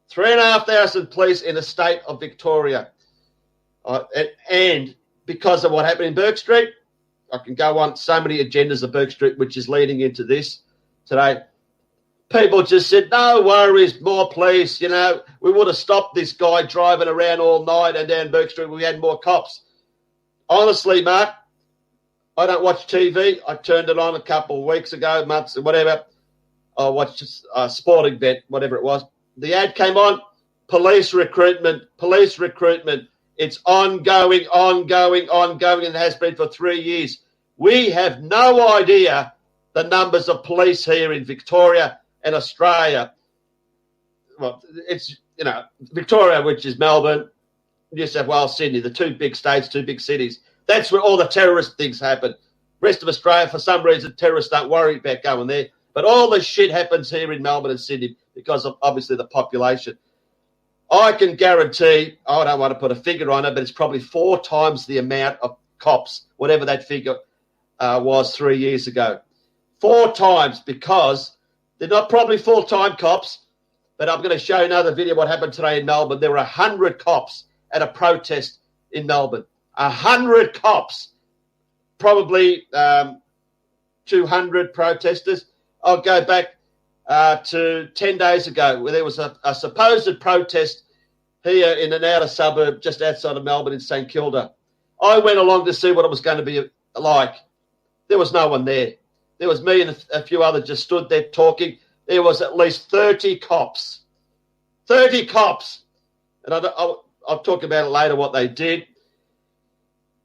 3,500 police in the state of Victoria. And because of what happened in Burke Street, I can go on so many agendas of Burke Street, which is leading into this today. People just said, no worries, more police. We would have stopped this guy driving around all night, and down Burke Street we had more cops. Honestly, Mark, I don't watch TV. I turned it on a couple of weeks ago, months, whatever. I watched a sporting event, whatever it was. The ad came on, police recruitment. It's ongoing, and it has been for 3 years. We have no idea the numbers of police here in Victoria and Australia. Well, it's, Victoria, which is Melbourne, New South Wales, Sydney, the two big states, two big cities. That's where all the terrorist things happen. Rest of Australia, for some reason, terrorists don't worry about going there. But all this shit happens here in Melbourne and Sydney because of, obviously, the population. I can guarantee, I don't want to put a figure on it, but it's probably 4 times the amount of cops, whatever that figure was 3 years ago. 4 times, because they're not probably full-time cops, but I'm going to show you another video what happened today in Melbourne. There were 100 cops at a protest in Melbourne. 100 cops, probably 200 protesters. I'll go back to 10 days ago where there was a supposed protest here in an outer suburb just outside of Melbourne in St Kilda. I went along to see what it was going to be like. There was no one there. There was me and a few others just stood there talking. There was at least 30 cops. 30 cops. And I'll talk about it later, what they did.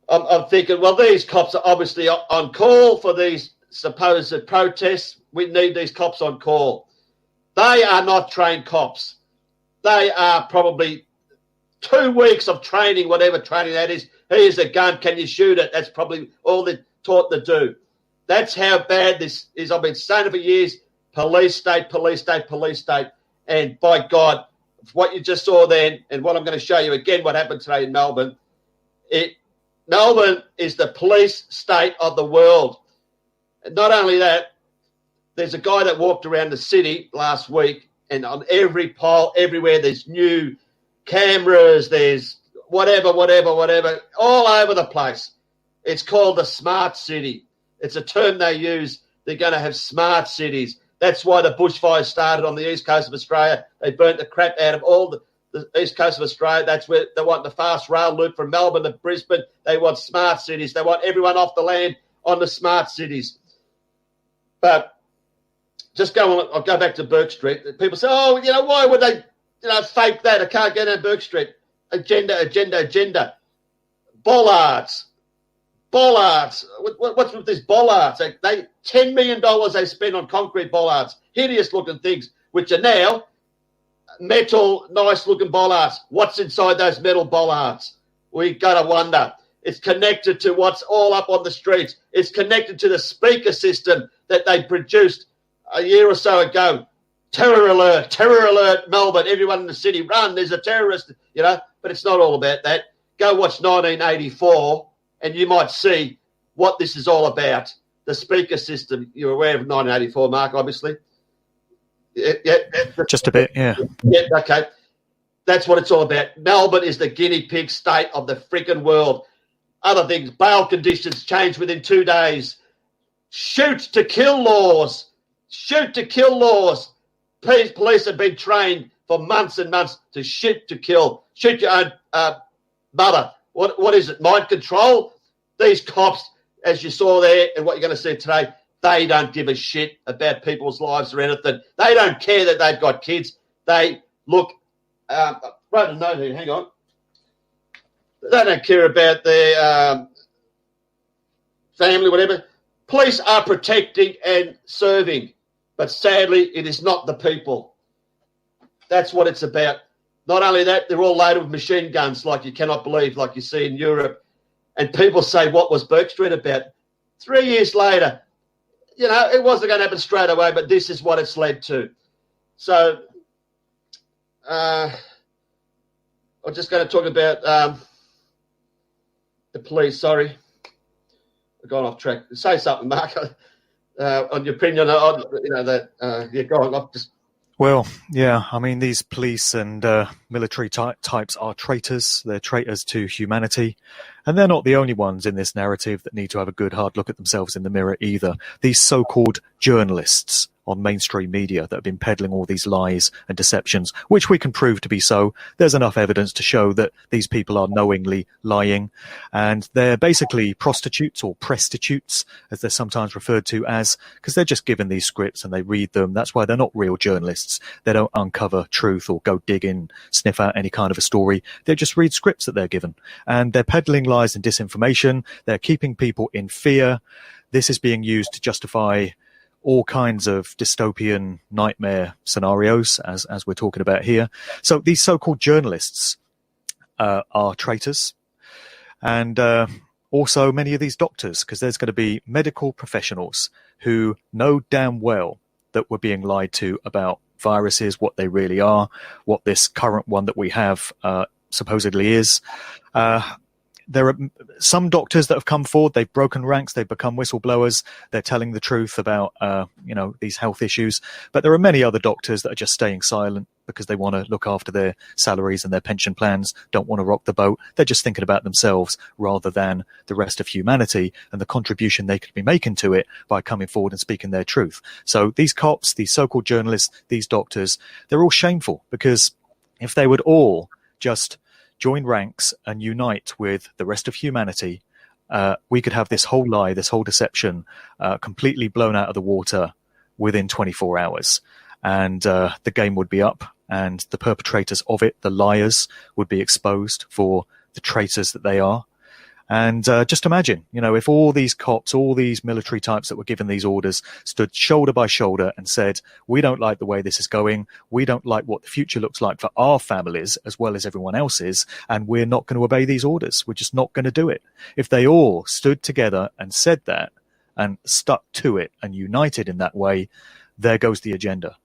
I'm thinking, well, these cops are obviously on call for these supposed protests. We need these cops on call. They are not trained cops. They are probably 2 weeks of training, whatever training that is. Here's a gun. Can you shoot it? That's probably all they're taught to do. That's how bad this is. I've been saying it for years. Police state, police state, police state. And by God, what you just saw then and what I'm going to show you again, what happened today in Melbourne, Melbourne is the police state of the world. And not only that, there's a guy that walked around the city last week, and on every pole, everywhere, there's new cameras, there's whatever, all over the place. It's called the smart city. It's a term they use. They're going to have smart cities. That's why the bushfires started on the east coast of Australia. They burnt the crap out of all the east coast of Australia. That's where they want the fast rail loop from Melbourne to Brisbane. They want smart cities. They want everyone off the land on the smart cities. But just I'll go back to Bourke Street. People say, why would they, fake that? I can't get on Bourke Street. Agenda. Bollards. What's with these bollards? They $10 million they spend on concrete bollards, hideous-looking things, which are now metal, nice-looking bollards. What's inside those metal bollards? We got to wonder. It's connected to what's all up on the streets. It's connected to the speaker system that they produced a year or so ago. Terror alert, Melbourne. Everyone in the city, run, there's a terrorist, but it's not all about that. Go watch 1984 and you might see what this is all about. The speaker system. You're aware of 1984, Mark, obviously? Yeah. Just a bit, yeah. Yeah, okay. That's what it's all about. Melbourne is the guinea pig state of the freaking world. Other things, bail conditions change within 2 days. Shoot to kill laws. Police have been trained for months and months to shoot to kill. Shoot your own mother. What is it, mind control? These cops, as you saw there and what you're going to see today, they don't give a shit about people's lives or anything. They don't care that they've got kids. They look, I wrote a note here, hang on. They don't care about their family, whatever. Police are protecting and serving, but sadly, it is not the people. That's what it's about. Not only that, they're all loaded with machine guns like you cannot believe, like you see in Europe. And people say, what was Bourke Street about? 3 years later, it wasn't going to happen straight away, but this is what it's led to. So I'm just going to talk about the police. Sorry. I've gone off track. Say something, Mark, on your opinion on, yeah, go on. Well, yeah, I mean, these police and military types are traitors. They're traitors to humanity. And they're not the only ones in this narrative that need to have a good hard look at themselves in the mirror either. These so-called journalists on mainstream media that have been peddling all these lies and deceptions, which we can prove to be so. There's enough evidence to show that these people are knowingly lying, and they're basically prostitutes or prostitutes, as they're sometimes referred to as, because they're just given these scripts and they read them. That's why they're not real journalists. They don't uncover truth or go dig in, sniff out any kind of a story. They just read scripts that they're given, and they're peddling lies and disinformation. They're keeping people in fear. This is being used to justify all kinds of dystopian nightmare scenarios, as we're talking about here. So these so-called journalists are traitors, and also many of these doctors, because there's going to be medical professionals who know damn well that we're being lied to about viruses, what they really are, what this current one that we have supposedly is. There are some doctors that have come forward. They've broken ranks. They've become whistleblowers. They're telling the truth about, these health issues. But there are many other doctors that are just staying silent because they want to look after their salaries and their pension plans, don't want to rock the boat. They're just thinking about themselves rather than the rest of humanity and the contribution they could be making to it by coming forward and speaking their truth. So these cops, these so-called journalists, these doctors, they're all shameful, because if they would all just join ranks and unite with the rest of humanity, we could have this whole lie, this whole deception completely blown out of the water within 24 hours. And the game would be up, and the perpetrators of it, the liars, would be exposed for the traitors that they are. And just imagine, if all these cops, all these military types that were given these orders stood shoulder by shoulder and said, we don't like the way this is going. We don't like what the future looks like for our families as well as everyone else's. And we're not going to obey these orders. We're just not going to do it. If they all stood together and said that and stuck to it and united in that way, there goes the agenda.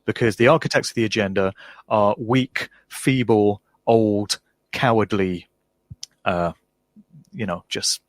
Because the architects of the agenda are weak, feeble, old, cowardly, just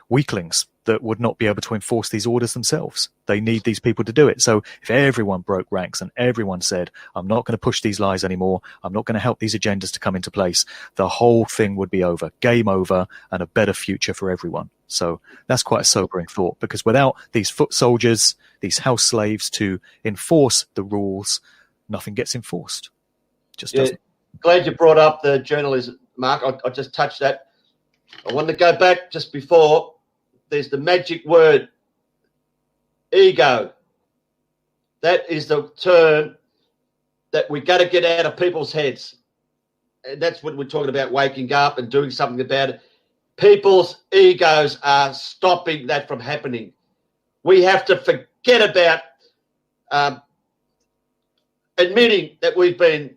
weaklings that would not be able to enforce these orders themselves. They need these people to do it. So if everyone broke ranks and everyone said, I'm not going to push these lies anymore, I'm not going to help these agendas to come into place, the whole thing would be over, game over, and a better future for everyone. So that's quite a sobering thought, because without these foot soldiers, these house slaves to enforce the rules, nothing gets enforced. Just doesn't. Glad you brought up the journalism, Mark. I just touched that. I wanted to go back just before. There's the magic word, ego. That is the term that we got to get out of people's heads. And that's what we're talking about, waking up and doing something about it. People's egos are stopping that from happening. We have to forget about admitting that we've been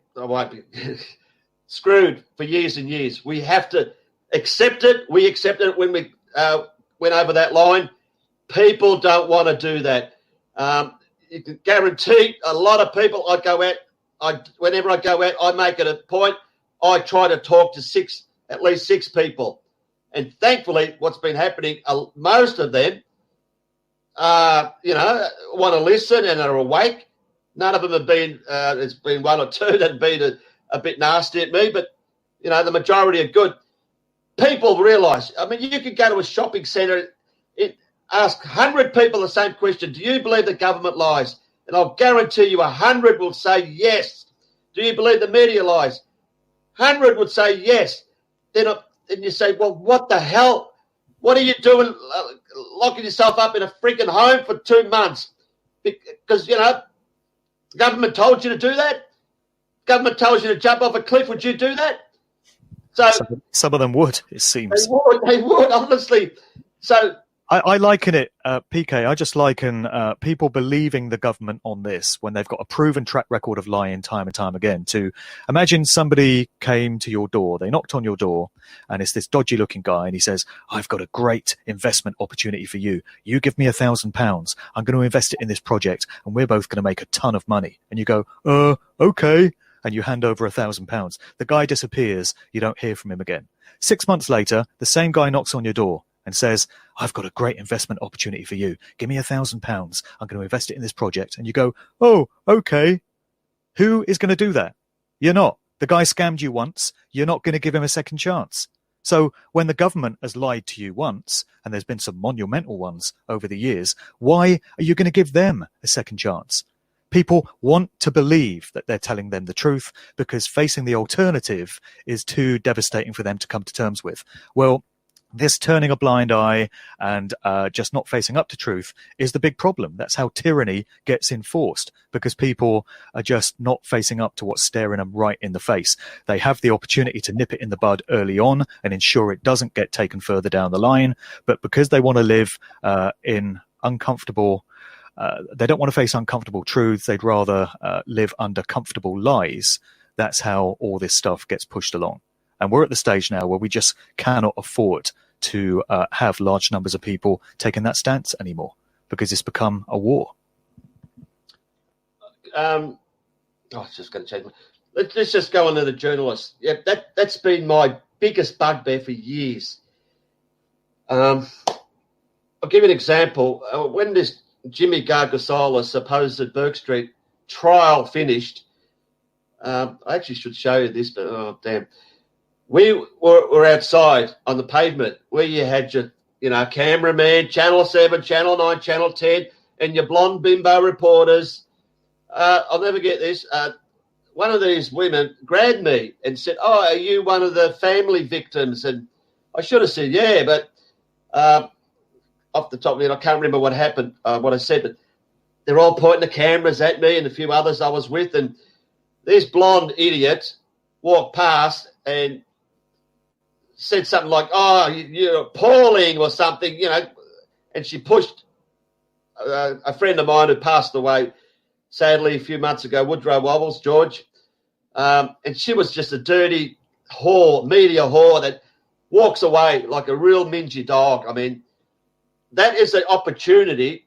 screwed for years and years. We have to accept it. We accepted it when we went over that line. People don't want to do that. You can guarantee a lot of people, whenever I go out, I make it a point, I try to talk to at least six people. And thankfully, what's been happening, most of them, want to listen and are awake. None of them have been, there's been one or two that have been a bit nasty at me, but, the majority are good. People realise, you could go to a shopping centre, ask 100 people the same question, do you believe the government lies? And I'll guarantee you 100 will say yes. Do you believe the media lies? 100 would say yes. Then you say, well, what the hell? What are you doing locking yourself up in a freaking home for 2 months? Because, the government told you to do that? Government tells you to jump off a cliff. Would you do that? So some of them would, it seems. They would, honestly. So I liken it, Peekay, I just liken people believing the government on this when they've got a proven track record of lying time and time again, to imagine somebody came to your door, they knocked on your door, and it's this dodgy looking guy, and he says, I've got a great investment opportunity for you. You give me £1,000. I'm going to invest it in this project, and we're both going to make a ton of money. And you go, okay. And you hand over £1,000. The guy disappears. You don't hear from him again. 6 months later, the same guy knocks on your door and says, I've got a great investment opportunity for you. Give me £1,000. I'm going to invest it in this project. And you go, oh, okay. Who is going to do that? You're not. The guy scammed you once. You're not going to give him a second chance. So when the government has lied to you once, and there's been some monumental ones over the years, why are you going to give them a second chance? People want to believe that they're telling them the truth because facing the alternative is too devastating for them to come to terms with. Well, this turning a blind eye and just not facing up to truth is the big problem. That's how tyranny gets enforced, because people are just not facing up to what's staring them right in the face. They have the opportunity to nip it in the bud early on and ensure it doesn't get taken further down the line. But because they want to live in uncomfortable they don't want to face uncomfortable truths. They'd rather live under comfortable lies. That's how all this stuff gets pushed along. And we're at the stage now where we just cannot afford to have large numbers of people taking that stance anymore, because it's become a war. I was just going to change. Let's just go on to the journalists. Yeah, that's been my biggest bugbear for years. I'll give you an example. When this Jimmy Gargasola's supposed Burke Street trial finished, I actually should show you this, but oh damn. We were outside on the pavement where you had your, cameraman, Channel 7, Channel 9, Channel 10, and your blonde bimbo reporters. I'll never get this. One of these women grabbed me and said, "Oh, are you one of the family victims?" And I should have said, "Yeah," but off the top of my head, I can't remember what happened, what I said, but they're all pointing the cameras at me and a few others I was with, and this blonde idiot walked past and said something like, "Oh, you're appalling," or something, and she pushed a friend of mine who passed away, sadly, a few months ago, Woodrow Wobbles, George, and she was just a dirty whore, media whore that walks away like a real mingy dog. I mean, that is an opportunity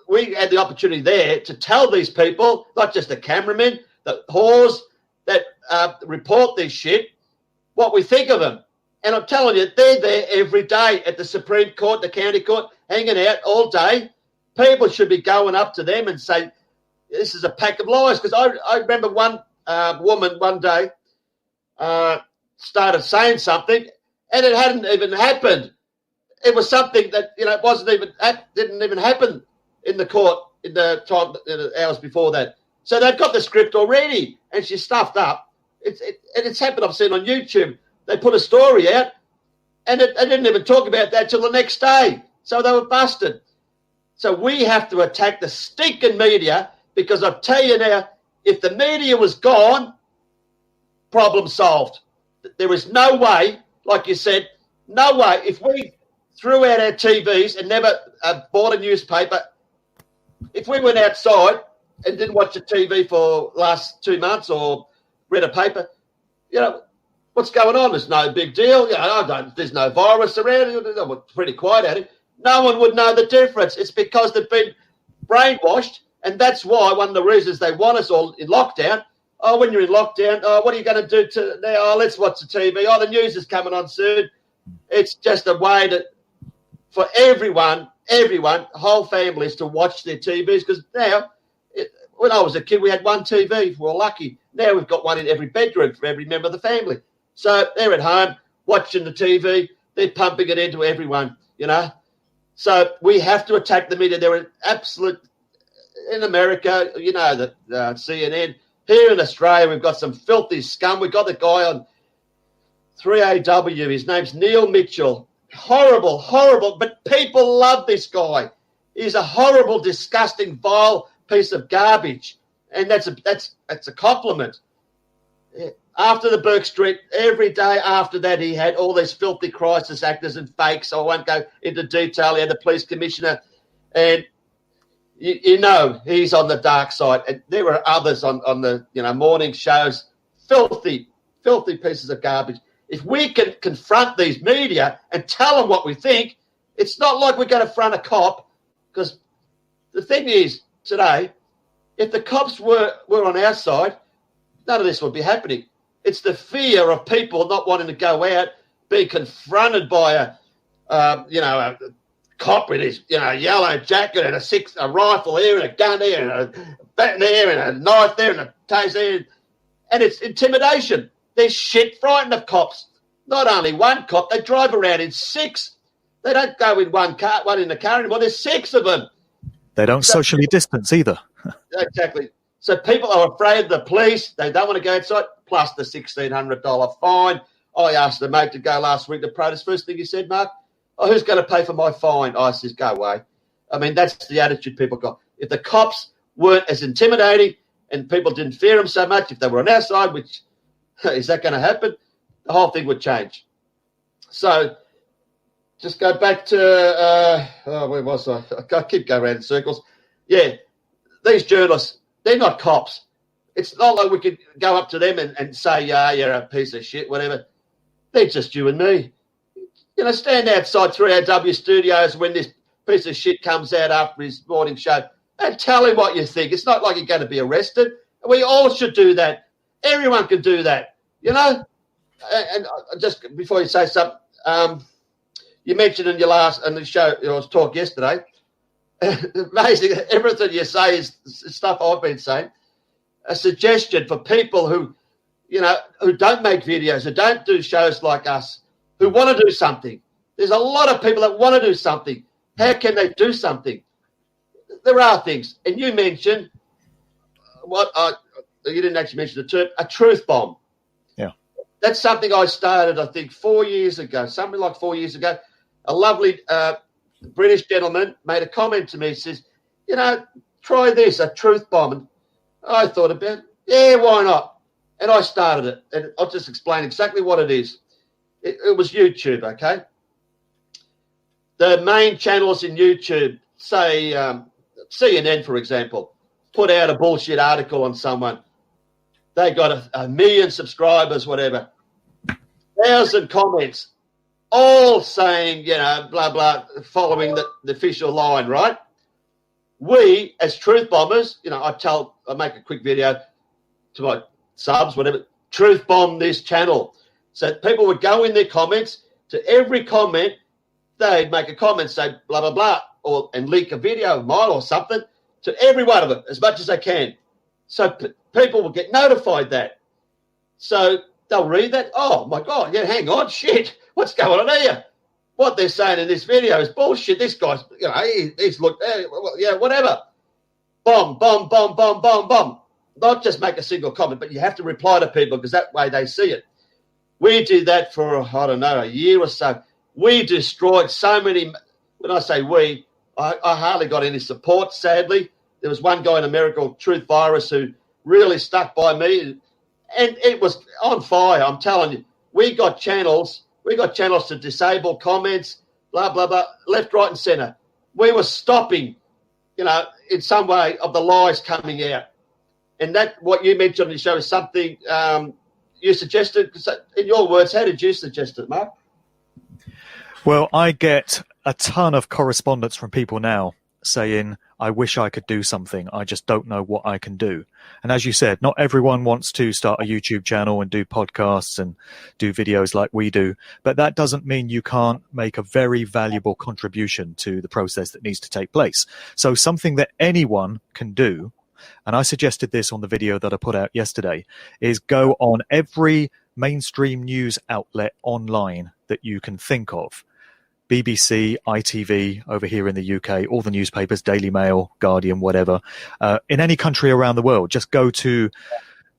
we had the opportunity there to tell these people, not just the cameramen, the whores that report this shit, what we think of them. And I'm telling you, they're there every day at the Supreme Court, the county court, hanging out all day. People should be going up to them and say, this is a pack of lies. Because I remember one woman one day started saying something, and it hadn't even happened. It was something that, didn't even happen in the court in the time, in the hours before that. So they've got the script already, and she's stuffed up. It's happened. I've seen on YouTube. They put a story out, and they didn't even talk about that till the next day. So they were busted. So we have to attack the stinking media, because I'll tell you now, if the media was gone, problem solved. There is no way, like you said, no way. If we threw out our TVs and never bought a newspaper, if we went outside and didn't watch the TV for last 2 months or read a paper, what's going on? There's no big deal. There's no virus around. We're pretty quiet at it. No one would know the difference. It's because they've been brainwashed, and that's why one of the reasons they want us all in lockdown. Oh, when you're in lockdown, what are you going to do now? Oh, let's watch the TV. Oh, the news is coming on soon. It's just a way for everyone, whole families, to watch their TVs, because now, when I was a kid, we had one TV. We were lucky. Now we've got one in every bedroom for every member of the family. So they're at home watching the TV. They're pumping it into everyone, So we have to attack the media. They're an absolute, in America, the CNN. Here in Australia, we've got some filthy scum. We've got the guy on 3AW. His name's Neil Mitchell. Horrible, horrible. But people love this guy. He's a horrible, disgusting, vile piece of garbage. And that's a compliment. After the Burke Street, every day after that, he had all these filthy crisis actors and fakes. So I won't go into detail. He had the police commissioner, and he's on the dark side. And there were others on the morning shows, filthy pieces of garbage. If we can confront these media and tell them what we think, it's not like we're going to front a cop. Because the thing is, today, if the cops were on our side, none of this would be happening. It's the fear of people not wanting to go out, being confronted by a cop with his yellow jacket and a rifle here and a gun here and a baton there and a knife there and a taser there, and it's intimidation. They're shit frightened of cops. Not only one cop, they drive around in 6. They don't go in one in the car anymore. There's 6 of them. They don't socially distance either. Exactly. So people are afraid of the police. They don't want to go outside, plus the $1,600 fine. I asked the mate to go last week to protest. First thing he said, Mark, who's going to pay for my fine? I says, go away. I mean, that's the attitude people got. If the cops weren't as intimidating and people didn't fear them so much, if they were on our side, which is that going to happen? The whole thing would change. So just go back to, where was I? I keep going around in circles. Yeah, these journalists, they're not cops. It's not like we could go up to them and say, yeah, you're a piece of shit, whatever. They're just you and me. You know, stand outside 3AW Studios when this piece of shit comes out after his morning show and tell him what you think. It's not like you're going to be arrested. We all should do that. Everyone can do that, you know? And just before you say something, you mentioned in the show, your talk yesterday, amazing, everything you say is stuff I've been saying. A suggestion for people who, you know, who don't make videos, who don't do shows like us, who want to do something. There's a lot of people that want to do something. How can they do something? There are things. And you mentioned you didn't actually mention the term, a truth bomb. Yeah. That's something I started, I think, 4 years ago, something like 4 years ago. A lovely British gentleman made a comment to me. He says, you know, try this, a truth bomb. And I thought about it. Yeah, why not? And I started it. And I'll just explain exactly what it is. It was YouTube, okay? The main channels in YouTube, say CNN, for example, put out a bullshit article on someone. They got a million subscribers, whatever. 1,000 comments, all saying, you know, blah, blah, following the official line, right? We, as truth bombers, you know, I make a quick video to my subs, whatever, truth bomb this channel. So people would go in their comments, to every comment, they'd make a comment, say blah, blah, blah, and link a video of mine or something to every one of them as much as they can. So people will get notified that. So they'll read that. Oh, my God, yeah, hang on, shit, what's going on here? What they're saying in this video is bullshit. This guy's, you know, he's looked, yeah, whatever. Bomb, bomb, bomb, bomb, bomb, bomb. Not just make a single comment, but you have to reply to people because that way they see it. We did that for, I don't know, a year or so. We destroyed so many. When I say we, I hardly got any support, sadly. There was one guy in America, Truth Virus, who really stuck by me. And it was on fire, I'm telling you. We got channels to disable comments, blah, blah, blah, left, right, and centre. We were stopping, you know, in some way of the lies coming out. And that, what you mentioned on the show, is something you suggested. In your words, how did you suggest it, Mark? Well, I get a ton of correspondence from people now saying, I wish I could do something. I just don't know what I can do. And as you said, not everyone wants to start a YouTube channel and do podcasts and do videos like we do. But that doesn't mean you can't make a very valuable contribution to the process that needs to take place. So something that anyone can do, and I suggested this on the video that I put out yesterday, is go on every mainstream news outlet online that you can think of. BBC, ITV over here in the UK, all the newspapers, Daily Mail, Guardian, whatever, in any country around the world. Just go to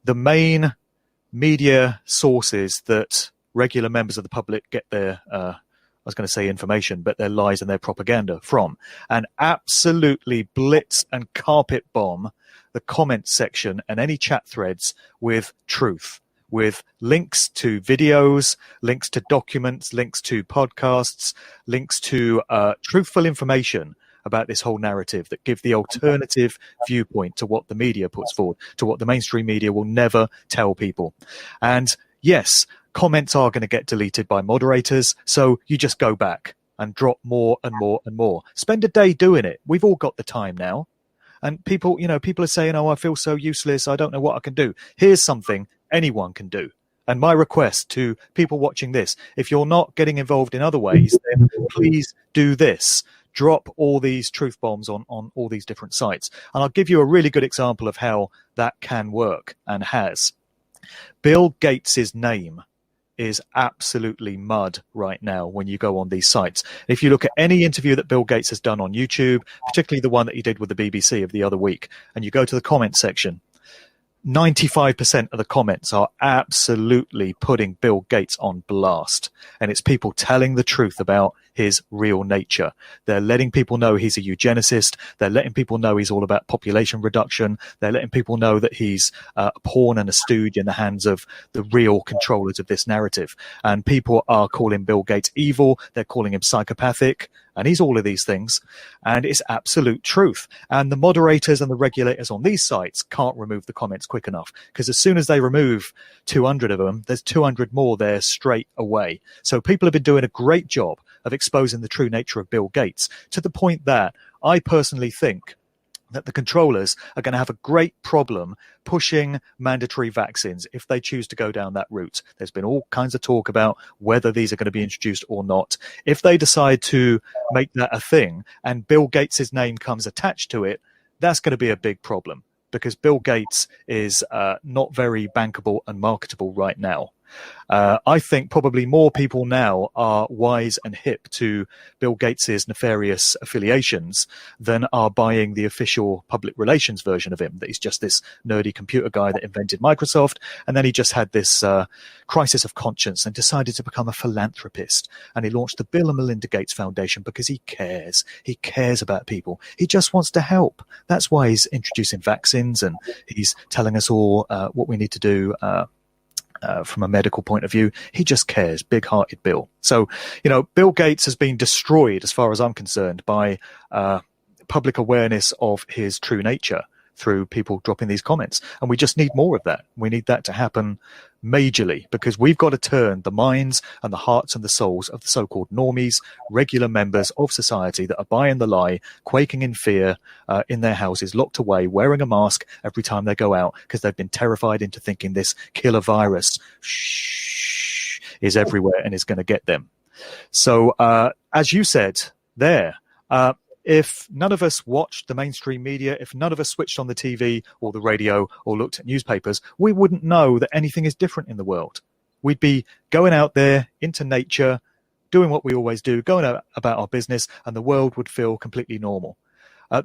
the main media sources that regular members of the public get their, I was going to say information, but their lies and their propaganda from, and absolutely blitz and carpet bomb the comment section and any chat threads with truth, with links to videos, links to documents, links to podcasts, links to truthful information about this whole narrative that give the alternative viewpoint to what the media puts forward, to what the mainstream media will never tell people. And yes, comments are going to get deleted by moderators, so you just go back and drop more and more and more. Spend a day doing it. We've all got the time now. And people, you know, people are saying, oh, I feel so useless, I don't know what I can do. Here's something anyone can do. And my request to people watching this, if you're not getting involved in other ways, then please do this. Drop all these truth bombs on all these different sites. And I'll give you a really good example of how that can work and has. Bill Gates's name is absolutely mud right now when you go on these sites. If you look at any interview that Bill Gates has done on YouTube, particularly the one that he did with the BBC of the other week, and you go to the comment section, 95% of the comments are absolutely putting Bill Gates on blast. And it's people telling the truth about his real nature. They're letting people know he's a eugenicist. They're letting people know he's all about population reduction. They're letting people know that he's a pawn and a stooge in the hands of the real controllers of this narrative. And people are calling Bill Gates evil. They're calling him psychopathic. And he's all of these things. And it's absolute truth. And the moderators and the regulators on these sites can't remove the comments quick enough, because as soon as they remove 200 of them, there's 200 more there straight away. So people have been doing a great job of exposing the true nature of Bill Gates, to the point that I personally think that the controllers are going to have a great problem pushing mandatory vaccines if they choose to go down that route. There's been all kinds of talk about whether these are going to be introduced or not. If they decide to make that a thing and Bill Gates' name comes attached to it, that's going to be a big problem, because Bill Gates is not very bankable and marketable right now. I think probably more people now are wise and hip to Bill Gates's nefarious affiliations than are buying the official public relations version of him, that he's just this nerdy computer guy that invented Microsoft, and then he just had this crisis of conscience and decided to become a philanthropist. And he launched the Bill and Melinda Gates Foundation because he cares. He cares about people. He just wants to help. That's why he's introducing vaccines, and he's telling us all what we need to do from a medical point of view. He just cares. Big-hearted Bill. So, Bill Gates has been destroyed, as far as I'm concerned, by public awareness of his true nature through people dropping these comments. And we just need more of that. We need that to happen majorly, because we've got to turn the minds and the hearts and the souls of the so-called normies, regular members of society that are buying the lie, quaking in fear in their houses, locked away, wearing a mask every time they go out, because they've been terrified into thinking this killer virus is everywhere and is going to get them. So, as you said there, if none of us watched the mainstream media, if none of us switched on the TV or the radio or looked at newspapers, we wouldn't know that anything is different in the world. We'd be going out there into nature, doing what we always do, going out about our business, and the world would feel completely normal.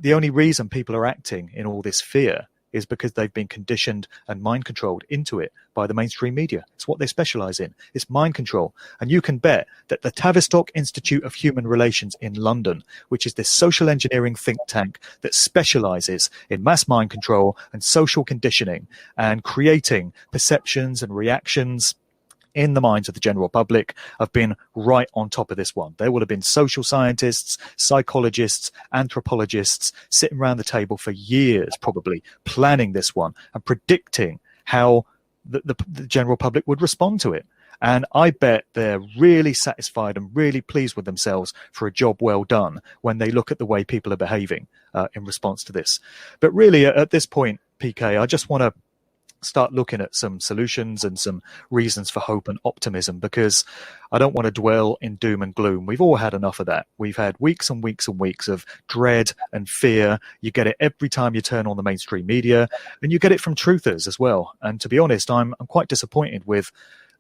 The only reason people are acting in all this fear is because they've been conditioned and mind controlled into it by the mainstream media. It's what they specialize in. It's mind control. And you can bet that the Tavistock Institute of Human Relations in London, which is this social engineering think tank that specializes in mass mind control and social conditioning and creating perceptions and reactions in the minds of the general public, have been right on top of this one. There would have been social scientists, psychologists, anthropologists sitting around the table for years, probably planning this one and predicting how the general public would respond to it. And I bet they're really satisfied and really pleased with themselves for a job well done when they look at the way people are behaving in response to this. But really, at this point, Peekay, I just want to start looking at some solutions and some reasons for hope and optimism, because I don't want to dwell in doom and gloom. We've all had enough of that. We've had weeks and weeks and weeks of dread and fear. You get it every time you turn on the mainstream media, and you get it from truthers as well. And to be honest, I'm quite disappointed with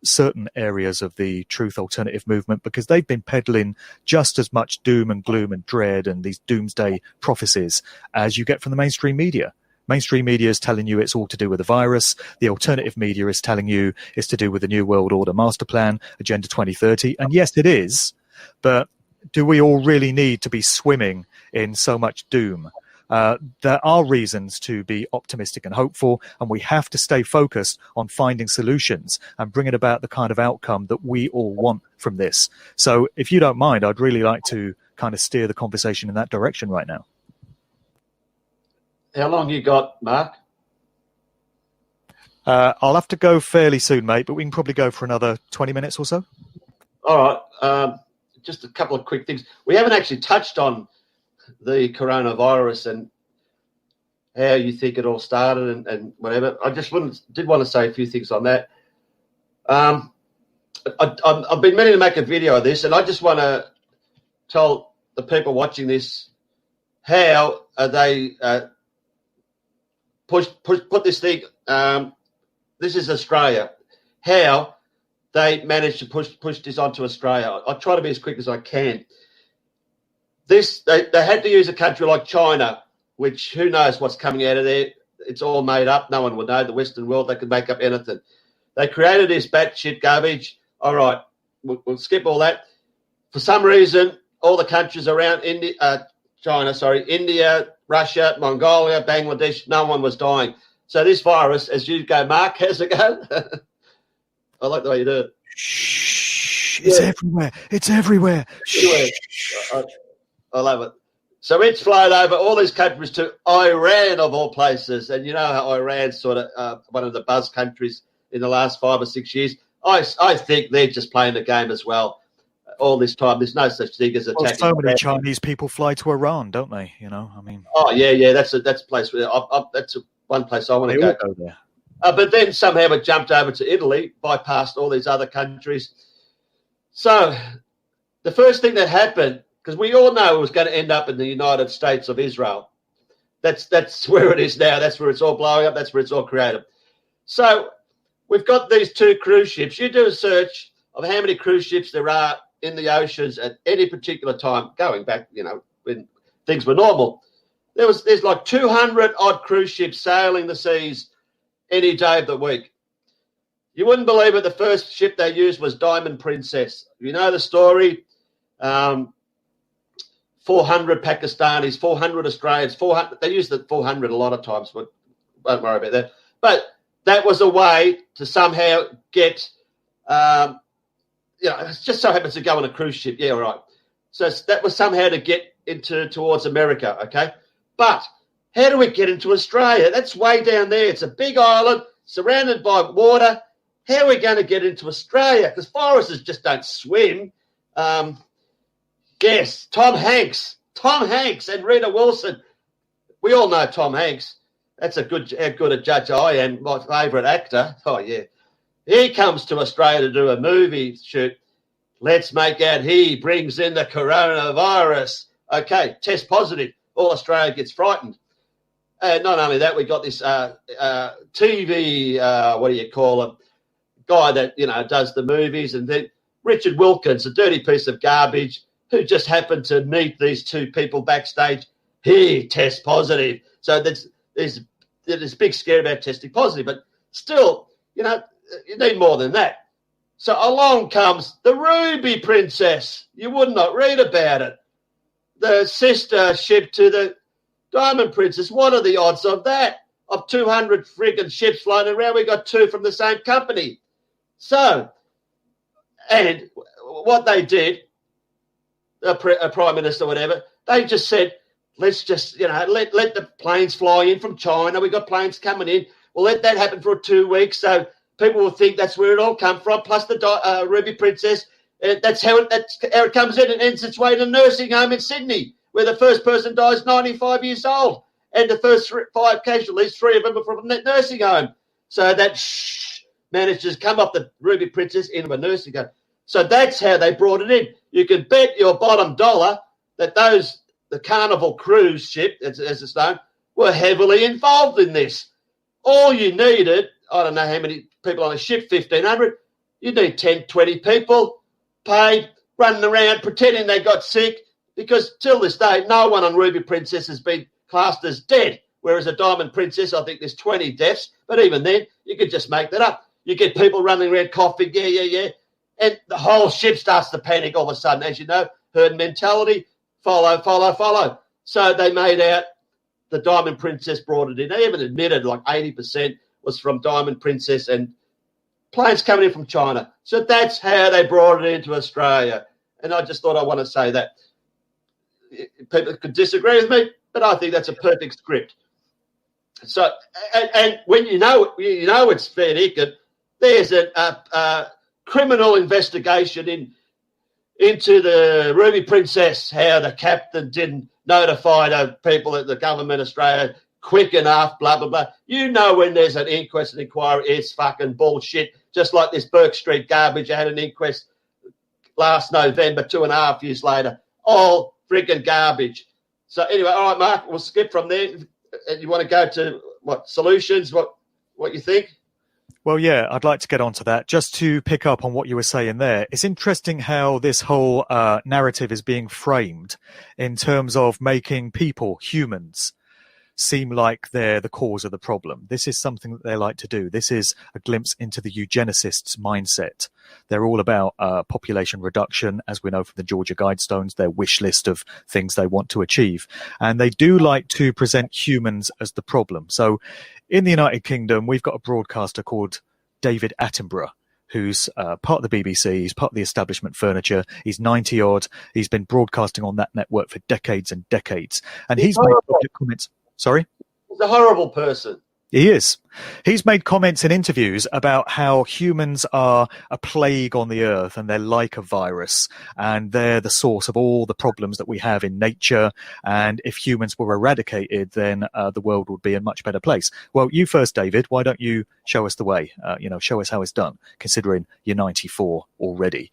certain areas of the truth alternative movement, because they've been peddling just as much doom and gloom and dread and these doomsday prophecies as you get from the mainstream media. Mainstream media is telling you it's all to do with the virus. The alternative media is telling you it's to do with the New World Order Master Plan, Agenda 2030. And yes, it is. But do we all really need to be swimming in so much doom? There are reasons to be optimistic and hopeful, and we have to stay focused on finding solutions and bringing about the kind of outcome that we all want from this. So if you don't mind, I'd really like to kind of steer the conversation in that direction right now. How long you got, Mark? I'll have to go fairly soon, mate, but we can probably go for another 20 minutes or so. All right. Just a couple of quick things. We haven't actually touched on the coronavirus and how you think it all started and whatever. I just did want to say a few things on that. I've been meaning to make a video of this, and I just want to tell the people watching this how they put this thing. This is Australia. How they managed to push this onto Australia. I'll try to be as quick as I can. They had to use a country like China, which who knows what's coming out of there. it's all made up. No one would know. The Western world, they could make up anything. They created this batshit garbage. All right, we'll skip all that. For some reason, all the countries around India, Russia, Mongolia, Bangladesh, no one was dying. So this virus, as you go, Mark, how's it go? I like the way you do it. Shh, it's everywhere. It's everywhere. I love it. So it's flown over all these countries to Iran, of all places. And you know how Iran's sort of one of the buzz countries in the last 5 or 6 years. I think they're just playing the game as well. All this time, there's no such thing as attacking. So many Chinese people fly to Iran, don't they? You know, I mean. Oh yeah, that's a place where that's one place I want to go there. But then somehow it jumped over to Italy, bypassed all these other countries. So the first thing that happened, because we all know it was going to end up in the United States of Israel. That's where it is now. That's where it's all blowing up. That's where it's all created. So we've got these 2 cruise ships. You do a search of how many cruise ships there are in the oceans at any particular time, going back, when things were normal. There's like 200 odd cruise ships sailing the seas any day of the week. You wouldn't believe it. The first ship they used was Diamond Princess. You know the story. 400 Pakistanis, 400 Australians, 400. They use the 400 a lot of times, but won't worry about that. But that was a way to somehow get, it just so happens to go on a cruise ship. Yeah, right. So that was somehow to get towards America, okay? But how do we get into Australia? That's way down there. It's a big island surrounded by water. How are we going to get into Australia? Because viruses just don't swim. Guess, Tom Hanks and Rita Wilson. We all know Tom Hanks. That's how good a judge I am, my favourite actor. Oh, yeah. He comes to Australia to do a movie shoot. Let's make out he brings in the coronavirus. Okay, test positive. All Australia gets frightened. And not only that, we got this TV, guy that, does the movies. And then Richard Wilkins, a dirty piece of garbage, who just happened to meet these 2 people backstage. He tests positive. So there's this big scare about testing positive. But still, you need more than that. So along comes the Ruby Princess. You would not read about it. The sister ship to the Diamond Princess. What are the odds of that? Of 200 friggin' ships flying around, we got 2 from the same company. So, and what they did, a prime minister, whatever, they just said, let's just, let the planes fly in from China. We got planes coming in. We'll let that happen for 2 weeks. So people will think that's where it all come from. Plus the Ruby Princess, that's how it comes in and ends its way to a nursing home in Sydney, where the first person dies 95 years old. And the first 5 casualties, 3 of them are from that nursing home. So that manages to come up the Ruby Princess into a nursing home. So that's how they brought it in. You can bet your bottom dollar that the Carnival cruise ship, as it's known, were heavily involved in this. All you needed, I don't know how many people on a ship, 1,500, you need 10, 20 people paid, running around, pretending they got sick, because till this day, no one on Ruby Princess has been classed as dead, whereas a Diamond Princess, I think there's 20 deaths, but even then, you could just make that up. You get people running around coughing, yeah, and the whole ship starts to panic all of a sudden. As you know, herd mentality, follow. So they made out the Diamond Princess brought it in. They even admitted like 80% was from Diamond Princess and planes coming in from China. So that's how they brought it into Australia. And I just thought I want to say that. People could disagree with me, but I think that's a perfect script. So, and when you know it's fair dinkum, there's a criminal investigation into the Ruby Princess, how the captain didn't notify the people at the government of Australia quick enough, blah, blah, blah. You know when there's an inquest and inquiry, it's fucking bullshit. Just like this Burke Street garbage, I had an inquest last November, 2.5 years later. All freaking garbage. So anyway, all right, Mark, we'll skip from there. You want to go to what solutions, what you think? Well, yeah, I'd like to get onto that. Just to pick up on what you were saying there, it's interesting how this whole narrative is being framed in terms of making people humans. seem like they're the cause of the problem. This is something that they like to do. This is a glimpse into the eugenicists' mindset. They're all about population reduction, as we know from the Georgia Guidestones, their wish list of things they want to achieve. And they do like to present humans as the problem. So in the United Kingdom, we've got a broadcaster called David Attenborough, who's part of the BBC, he's part of the establishment furniture, he's 90-odd, he's been broadcasting on that network for decades and decades. And he's made public comments. Sorry? He's a horrible person. He is. He's made comments in interviews about how humans are a plague on the earth and they're like a virus and they're the source of all the problems that we have in nature. And if humans were eradicated, then the world would be a much better place. Well, you first, David, why don't you show us the way? Show us how it's done, considering you're 94 already.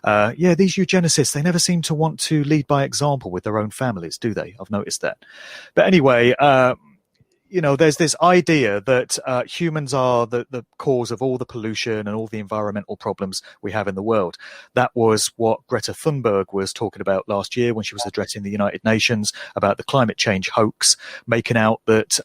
These eugenicists, they never seem to want to lead by example with their own families, do they? I've noticed that. But anyway, there's this idea that humans are the cause of all the pollution and all the environmental problems we have in the world. That was what Greta Thunberg was talking about last year when she was addressing the United Nations about the climate change hoax, making out that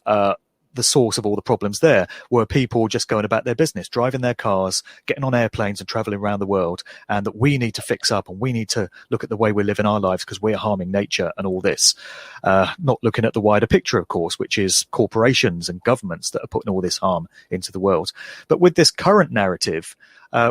the source of all the problems there were people just going about their business, driving their cars, getting on airplanes and traveling around the world, and that we need to fix up and we need to look at the way we're living our lives because we're harming nature and all this. Not looking at the wider picture, of course, which is corporations and governments that are putting all this harm into the world. But with this current narrative,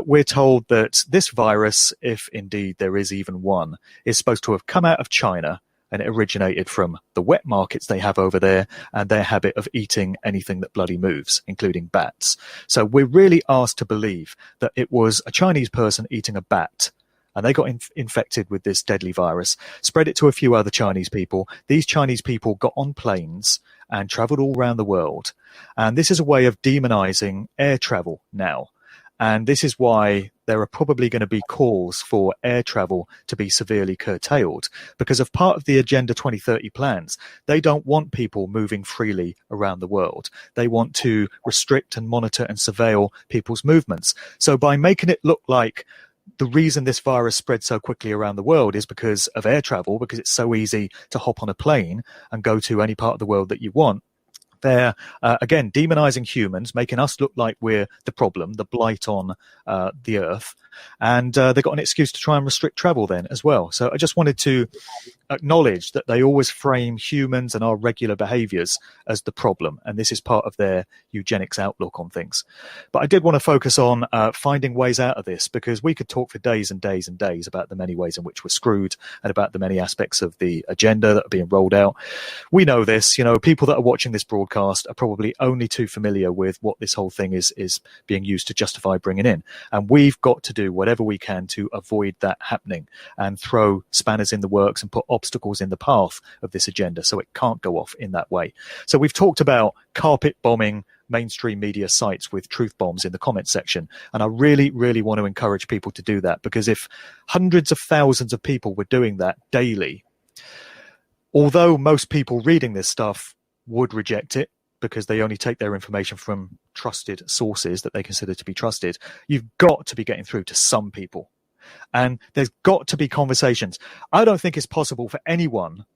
we're told that this virus, if indeed there is even one, is supposed to have come out of China, and it originated from the wet markets they have over there and their habit of eating anything that bloody moves, including bats. So we're really asked to believe that it was a Chinese person eating a bat, and they got infected with this deadly virus, spread it to a few other Chinese people. These Chinese people got on planes and traveled all around the world. And this is a way of demonizing air travel now. And this is why there are probably going to be calls for air travel to be severely curtailed, because of part of the Agenda 2030 plans. They don't want people moving freely around the world. They want to restrict and monitor and surveil people's movements. So by making it look like the reason this virus spread so quickly around the world is because of air travel, because it's so easy to hop on a plane and go to any part of the world that you want, they're, again, demonizing humans, making us look like we're the problem, the blight on the earth. And they've got an excuse to try and restrict travel then as well. So I just wanted to acknowledge that they always frame humans and our regular behaviors as the problem. And this is part of their eugenics outlook on things. But I did want to focus on finding ways out of this, because we could talk for days and days and days about the many ways in which we're screwed and about the many aspects of the agenda that are being rolled out. We know this, people that are watching this broadcast are probably only too familiar with what this whole thing is being used to justify bringing in. And we've got to do whatever we can to avoid that happening and throw spanners in the works and put obstacles in the path of this agenda so it can't go off in that way. So we've talked about carpet bombing mainstream media sites with truth bombs in the comment section. And I really, really want to encourage people to do that, because if hundreds of thousands of people were doing that daily, although most people reading this stuff would reject it because they only take their information from trusted sources that they consider to be trusted, you've got to be getting through to some people. And there's got to be conversations. I don't think it's possible for anyone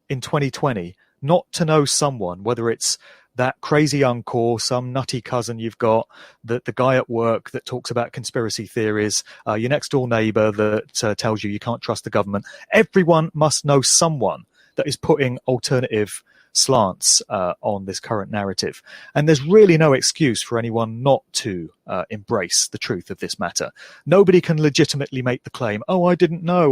in 2020 not to know someone, whether it's that crazy uncle, some nutty cousin you've got, the guy at work that talks about conspiracy theories, your next door neighbor that tells you can't trust the government. Everyone must know someone that is putting alternative slants on this current narrative. And there's really no excuse for anyone not to embrace the truth of this matter. Nobody can legitimately make the claim, I didn't know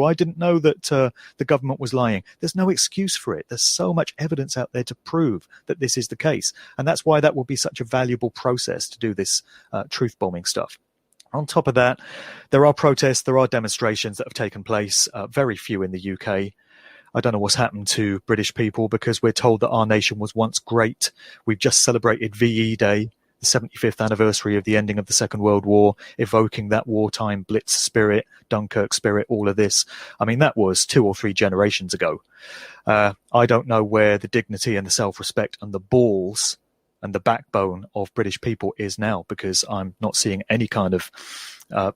that the government was lying. There's no excuse for it. There's so much evidence out there to prove that this is the case. And that's why that will be such a valuable process to do this truth bombing stuff. On top of that, there are protests, there are demonstrations that have taken place, very few in the UK. I don't know what's happened to British people, because we're told that our nation was once great. We've just celebrated VE Day, the 75th anniversary of the ending of the Second World War, evoking that wartime Blitz spirit, Dunkirk spirit, all of this. I mean, that was 2 or 3 generations ago. I don't know where the dignity and the self-respect and the balls and the backbone of British people is now, because I'm not seeing any kind of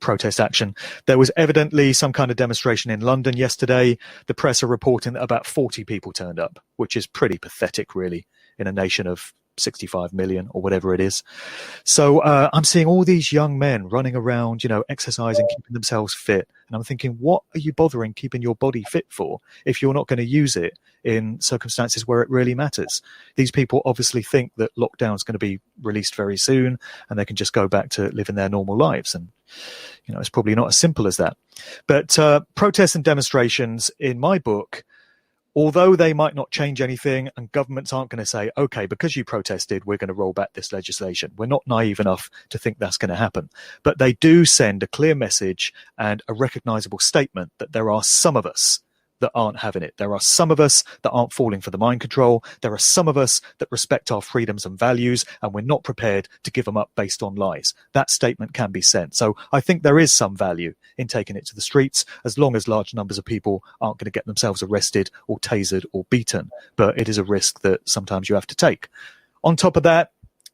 protest action. There was evidently some kind of demonstration in London yesterday. The press are reporting that about 40 people turned up, which is pretty pathetic, really, in a nation of 65 million or whatever it is. So I'm seeing all these young men running around, exercising, keeping themselves fit. And I'm thinking, what are you bothering keeping your body fit for if you're not going to use it in circumstances where it really matters? These people obviously think that lockdown is going to be released very soon and they can just go back to living their normal lives. And, it's probably not as simple as that. But protests and demonstrations, in my book, although they might not change anything and governments aren't going to say, okay, because you protested, we're going to roll back this legislation. We're not naive enough to think that's going to happen. But they do send a clear message and a recognizable statement that there are some of us that aren't having it. There are some of us that aren't falling for the mind control. There are some of us that respect our freedoms and values, and we're not prepared to give them up based on lies. That statement can be sent. So I think there is some value in taking it to the streets, as long as large numbers of people aren't going to get themselves arrested or tasered or beaten. But it is a risk that sometimes you have to take. On top of that,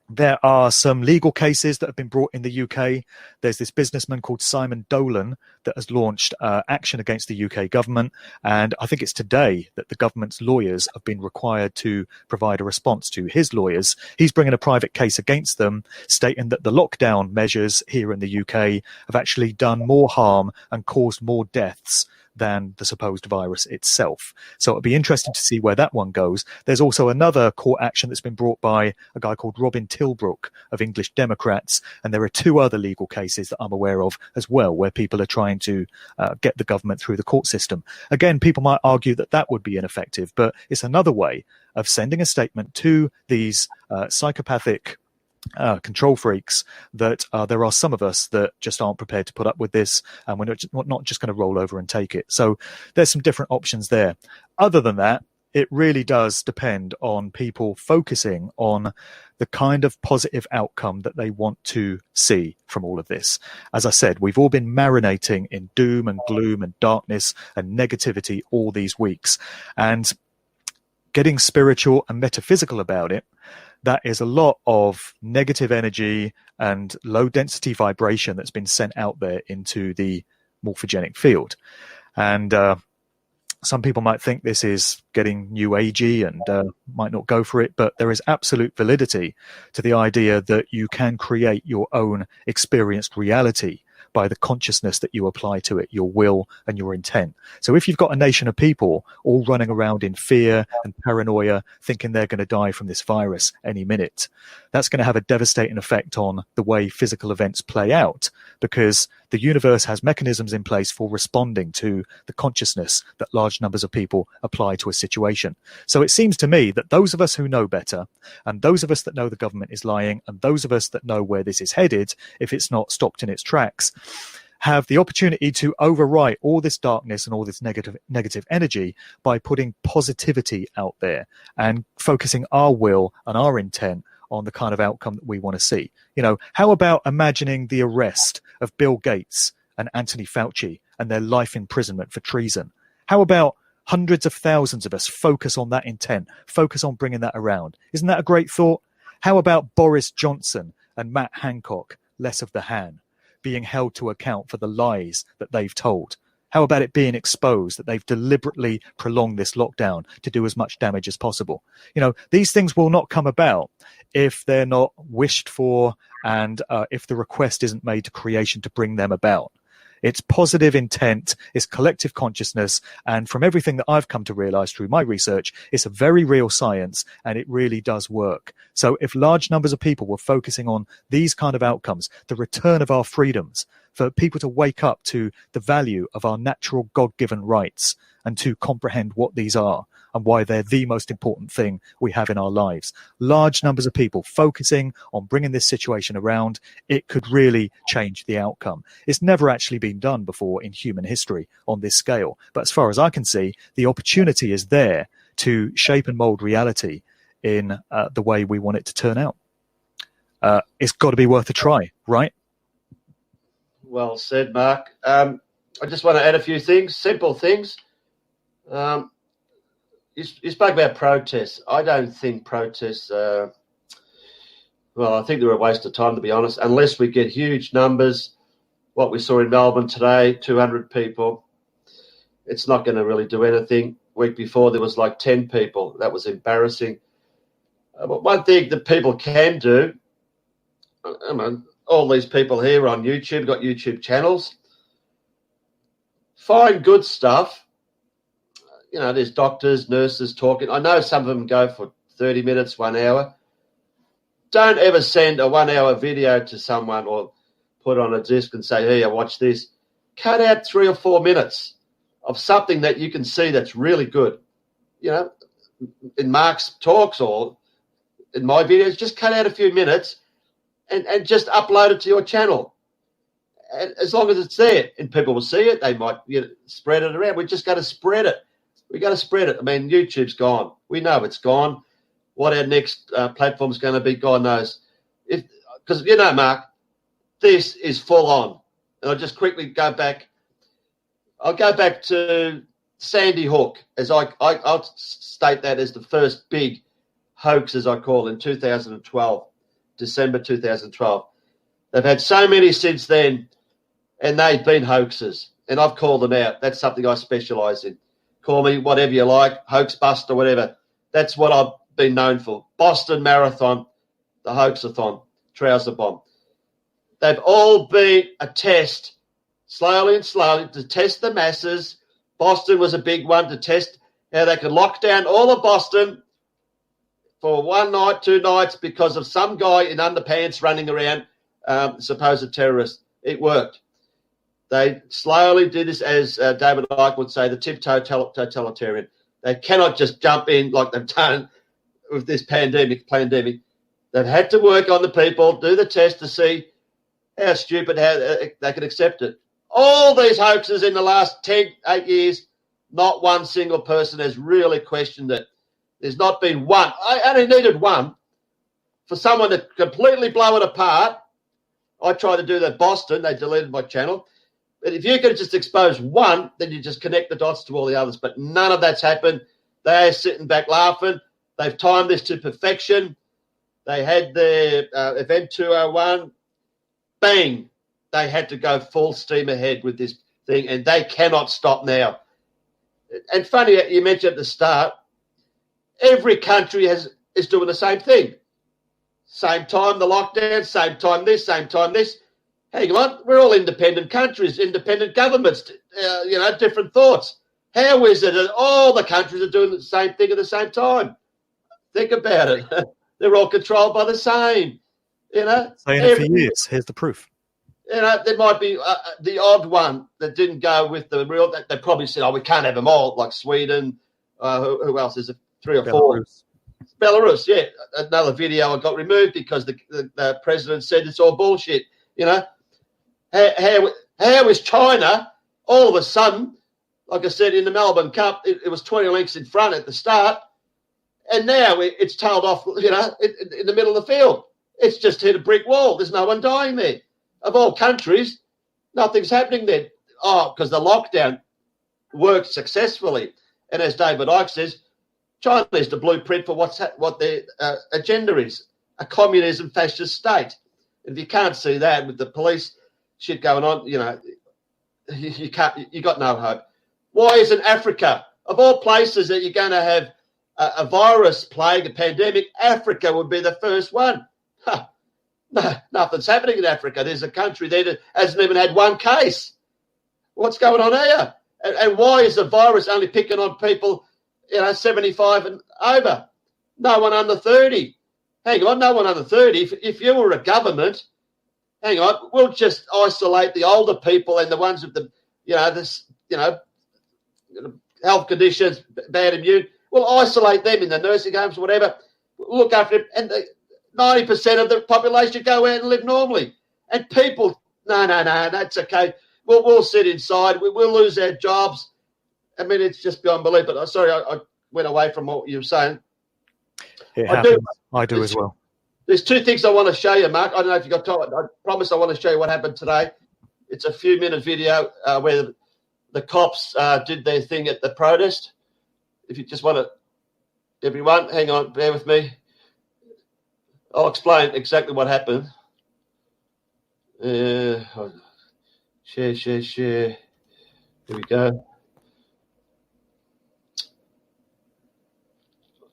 there are some legal cases that have been brought in the UK. There's this businessman called Simon Dolan that has launched action against the UK government. And I think it's today that the government's lawyers have been required to provide a response to his lawyers. He's bringing a private case against them, stating that the lockdown measures here in the UK have actually done more harm and caused more deaths than the supposed virus itself. So it'll be interesting to see where that one goes. There's also another court action that's been brought by a guy called Robin Tilbrook of English Democrats, and there are two other legal cases that I'm aware of as well, where people are trying to get the government through the court system. Again, people might argue that that would be ineffective, but it's another way of sending a statement to these psychopathic control freaks that there are some of us that just aren't prepared to put up with this, and we're not just going to roll over and take it. So there's some different options there. Other than that, it really does depend on people focusing on the kind of positive outcome that they want to see from all of this. As I said, we've all been marinating in doom and gloom and darkness and negativity all these weeks, and getting spiritual and metaphysical about it, that is a lot of negative energy and low density vibration that's been sent out there into the morphogenic field. And some people might think this is getting new agey and might not go for it, but there is absolute validity to the idea that you can create your own experienced reality by the consciousness that you apply to it, your will and your intent. So if you've got a nation of people all running around in fear and paranoia, thinking they're going to die from this virus any minute, that's going to have a devastating effect on the way physical events play out, because the universe has mechanisms in place for responding to the consciousness that large numbers of people apply to a situation. So it seems to me that those of us who know better, and those of us that know the government is lying, and those of us that know where this is headed, if it's not stopped in its tracks, have the opportunity to overwrite all this darkness and all this negative energy by putting positivity out there and focusing our will and our intent on the kind of outcome that we want to see. How about imagining the arrest of Bill Gates and Anthony Fauci and their life imprisonment for treason? How about hundreds of thousands of us focus on that intent, focus on bringing that around? Isn't that a great thought? How about Boris Johnson and Matt Hancock, less of the Han, being held to account for the lies that they've told? How about it being exposed that they've deliberately prolonged this lockdown to do as much damage as possible? These things will not come about if they're not wished for, and if the request isn't made to creation to bring them about. It's positive intent, it's collective consciousness, and from everything that I've come to realize through my research, it's a very real science, and it really does work. So if large numbers of people were focusing on these kind of outcomes, the return of our freedoms, for people to wake up to the value of our natural God-given rights and to comprehend what these are and why they're the most important thing we have in our lives. Large numbers of people focusing on bringing this situation around, it could really change the outcome. It's never actually been done before in human history on this scale. But as far as I can see, the opportunity is there to shape and mold reality in the way we want it to turn out. It's got to be worth a try, right? Well said, Mark. I just want to add a few things, simple things. You spoke about protests. I don't think protests, I think they're a waste of time, to be honest, unless we get huge numbers. What we saw in Melbourne today, 200 people, it's not going to really do anything. Week before, there was like 10 people. That was embarrassing. But one thing that people can do, I mean, all these people here on YouTube, got YouTube channels, find good stuff. You know, there's doctors, nurses talking. I know some of them go for 30 minutes, 1 hour. Don't ever send a 1 hour video to someone or put on a disc and say, here, watch this. Cut out 3 or 4 minutes of something that you can see that's really good. You know, in Mark's talks or in my videos, just cut out a few minutes and just upload it to your channel. And as long as it's there and people will see it, they might spread it around. We just got to spread it. We got to spread it. I mean, YouTube's gone. We know it's gone. What our next platform is going to be, God knows. Because, Mark, this is full on. And I'll just quickly go back. I'll go back to Sandy Hook, as I'll state that as the first big hoax, as I call it, in 2012, December 2012. They've had so many since then, and they've been hoaxes. And I've called them out. That's something I specialise in. Call me whatever you like, hoax buster, whatever. That's what I've been known for. Boston Marathon, the hoaxathon, trouser bomb. They've all been a test, slowly and slowly, to test the masses. Boston was a big one to test how they could lock down all of Boston for 1 night, 2 nights because of some guy in underpants running around, supposed terrorist. It worked. They slowly did this, as David Icke would say, the tiptoe totalitarian. They cannot just jump in like they've done with this pandemic. They've had to work on the people, do the test to see how stupid, how they could accept it. All these hoaxes in the last 8 years, not one single person has really questioned it. There's not been one. I only needed one for someone to completely blow it apart. I tried to do that in Boston. They deleted my channel. But if you could just expose one, then you just connect the dots to all the others. But none of that's happened. They're sitting back laughing. They've timed this to perfection. They had their event 201. Bang. They had to go full steam ahead with this thing, and they cannot stop now. And funny, you mentioned at the start, every country is doing the same thing. Same time, the lockdown, same time this. Hang on, we're all independent countries, independent governments, different thoughts. How is it that all the countries are doing the same thing at the same time? Think about it. They're all controlled by the same, Saying it for years. Here's the proof. There might be the odd one that didn't go with the real. They probably said, we can't have them all, like Sweden. Who else? There's 3 or 4. Belarus, yeah. Another video I got removed because the president said it's all bullshit, How is China all of a sudden, like I said, in the Melbourne Cup, it was 20 lengths in front at the start, and now it's tailed off, in the middle of the field. It's just hit a brick wall. There's no one dying there. Of all countries, nothing's happening there. Oh, because the lockdown worked successfully. And as David Icke says, China is the blueprint for what their agenda is, a communism fascist state. And if you can't see that with the police shit going on, you got no hope. Why isn't Africa, of all places that you're going to have a virus plague, a pandemic, Africa would be the first one? No, nothing's happening in Africa. There's a country there that hasn't even had one case. What's going on here? And why is the virus only picking on people, 75 and over? No one under 30. Hang on, no one under 30. If you were a government, hang on, we'll just isolate the older people and the ones with the, health conditions, bad immune. We'll isolate them in the nursing homes or whatever. Look after it, and 90% of the population go out and live normally. And people, no, that's okay. We'll sit inside. We'll lose our jobs. I mean, it's just beyond belief. But sorry, I went away from what you were saying. I do as well. There's 2 things I want to show you, Mark. I don't know if you got time. I promise I want to show you what happened today. It's a few-minute video where the cops did their thing at the protest. If you just want to, everyone, hang on, bear with me. I'll explain exactly what happened. Share. Here we go.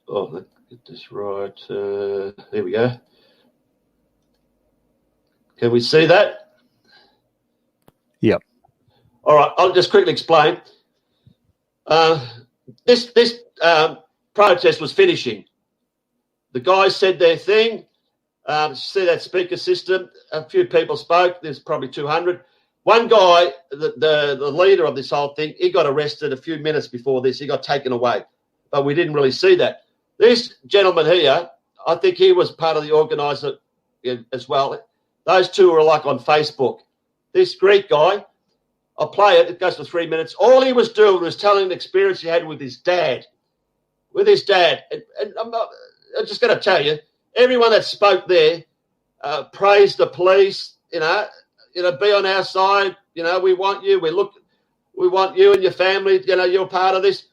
Oh, Get this right. There we go. Can we see that? Yep. All right, I'll just quickly explain. This protest was finishing. The guys said their thing. See that speaker system? A few people spoke. There's probably 200. One guy, the leader of this whole thing, he got arrested a few minutes before this. He got taken away. But we didn't really see that. This gentleman here, I think he was part of the organizer as well. Those two were like on Facebook. This Greek guy, I'll play it. It goes for 3 minutes. All he was doing was telling an experience he had with his dad. And I'm just going to tell you, everyone that spoke there praised the police, be on our side. We want you. We want you and your family. You're part of this.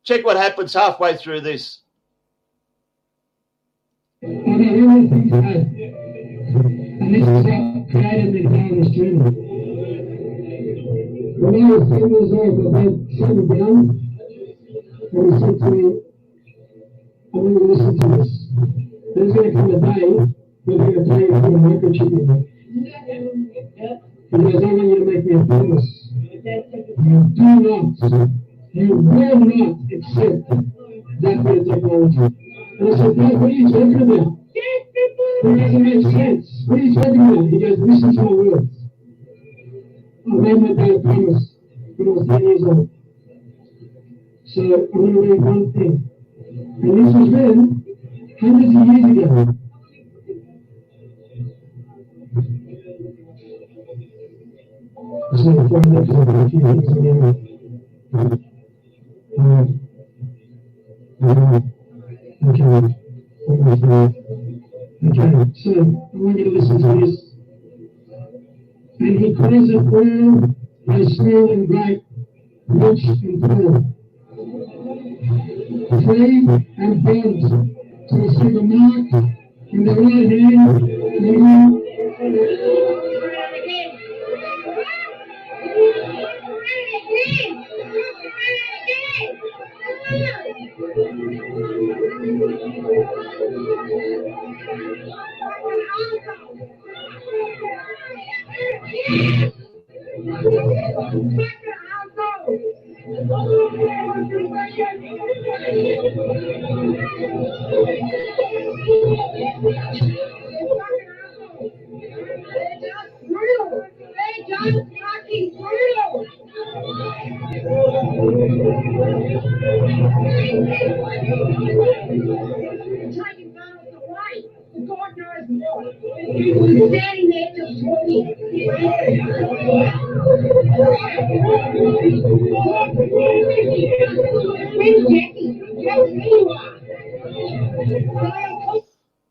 Check what happens halfway through this. And this is how created the game is driven. When I was 10 years old, they shut me down and he said to me, I want you to listen to this. There's going to come a day where they're going to tell you to put a microchip in you. He goes, I want you to make me a promise. You will not accept that kind of technology. And I said, Dad, what are you talking about? It doesn't make sense. What are you talking about? He goes, listen to my words. I made my dad a promise when I was 10 years old. So I'm going to read one thing. And this was written hundreds of years ago. I just want to find that because I've got a few things in memory. Okay, so I want you to listen to this. And he calls it all by small and great, rich and poor, free and bond, to receive a mark in the right hand,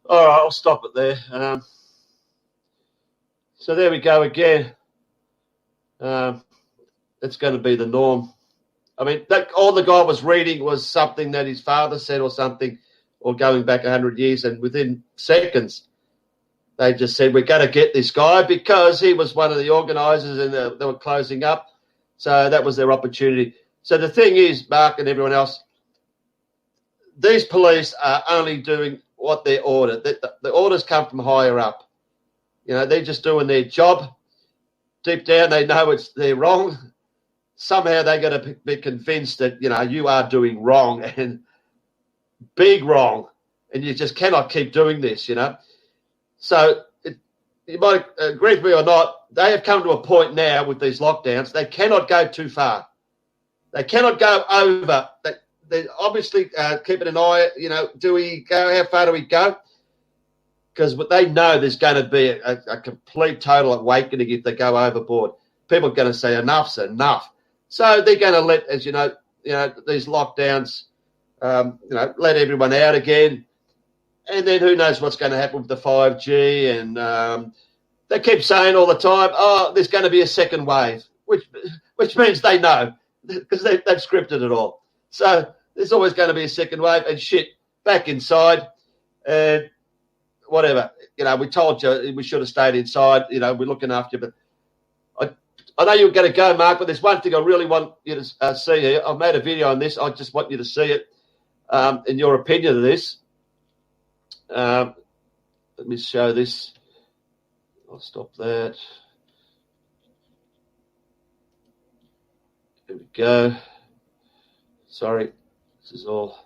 All right, I'll stop it there. So there we go again. It's going to be the norm. I mean, all the guy was reading was something that his father said or something, or going back 100 years, and within seconds, they just said, we're going to get this guy because he was one of the organisers and they were closing up. So that was their opportunity. So the thing is, Mark and everyone else, these police are only doing what they're ordered. The orders come from higher up. They're just doing their job. Deep down, they know they're wrong. Somehow they're going to be convinced that, you are doing wrong and big wrong, and you just cannot keep doing this, So you might agree with me or not, they have come to a point now with these lockdowns, they cannot go too far. They cannot go over. They're obviously keeping an eye, do we go, how far do we go? Because they know there's going to be a complete total awakening if they go overboard. People are going to say enough's enough. So they're going to let, as you know, these lockdowns, let everyone out again. And then who knows what's going to happen with the 5G. And they keep saying all the time, there's going to be a second wave, which means they know because they've scripted it all. So there's always going to be a second wave and shit back inside and whatever. We told you we should have stayed inside. We're looking after you. But I know you're going to go, Mark, but there's one thing I really want you to see here. I've made a video on this. I just want you to see it. in your opinion of this. Let me show this. I'll stop that. Here we go. Sorry, this is all.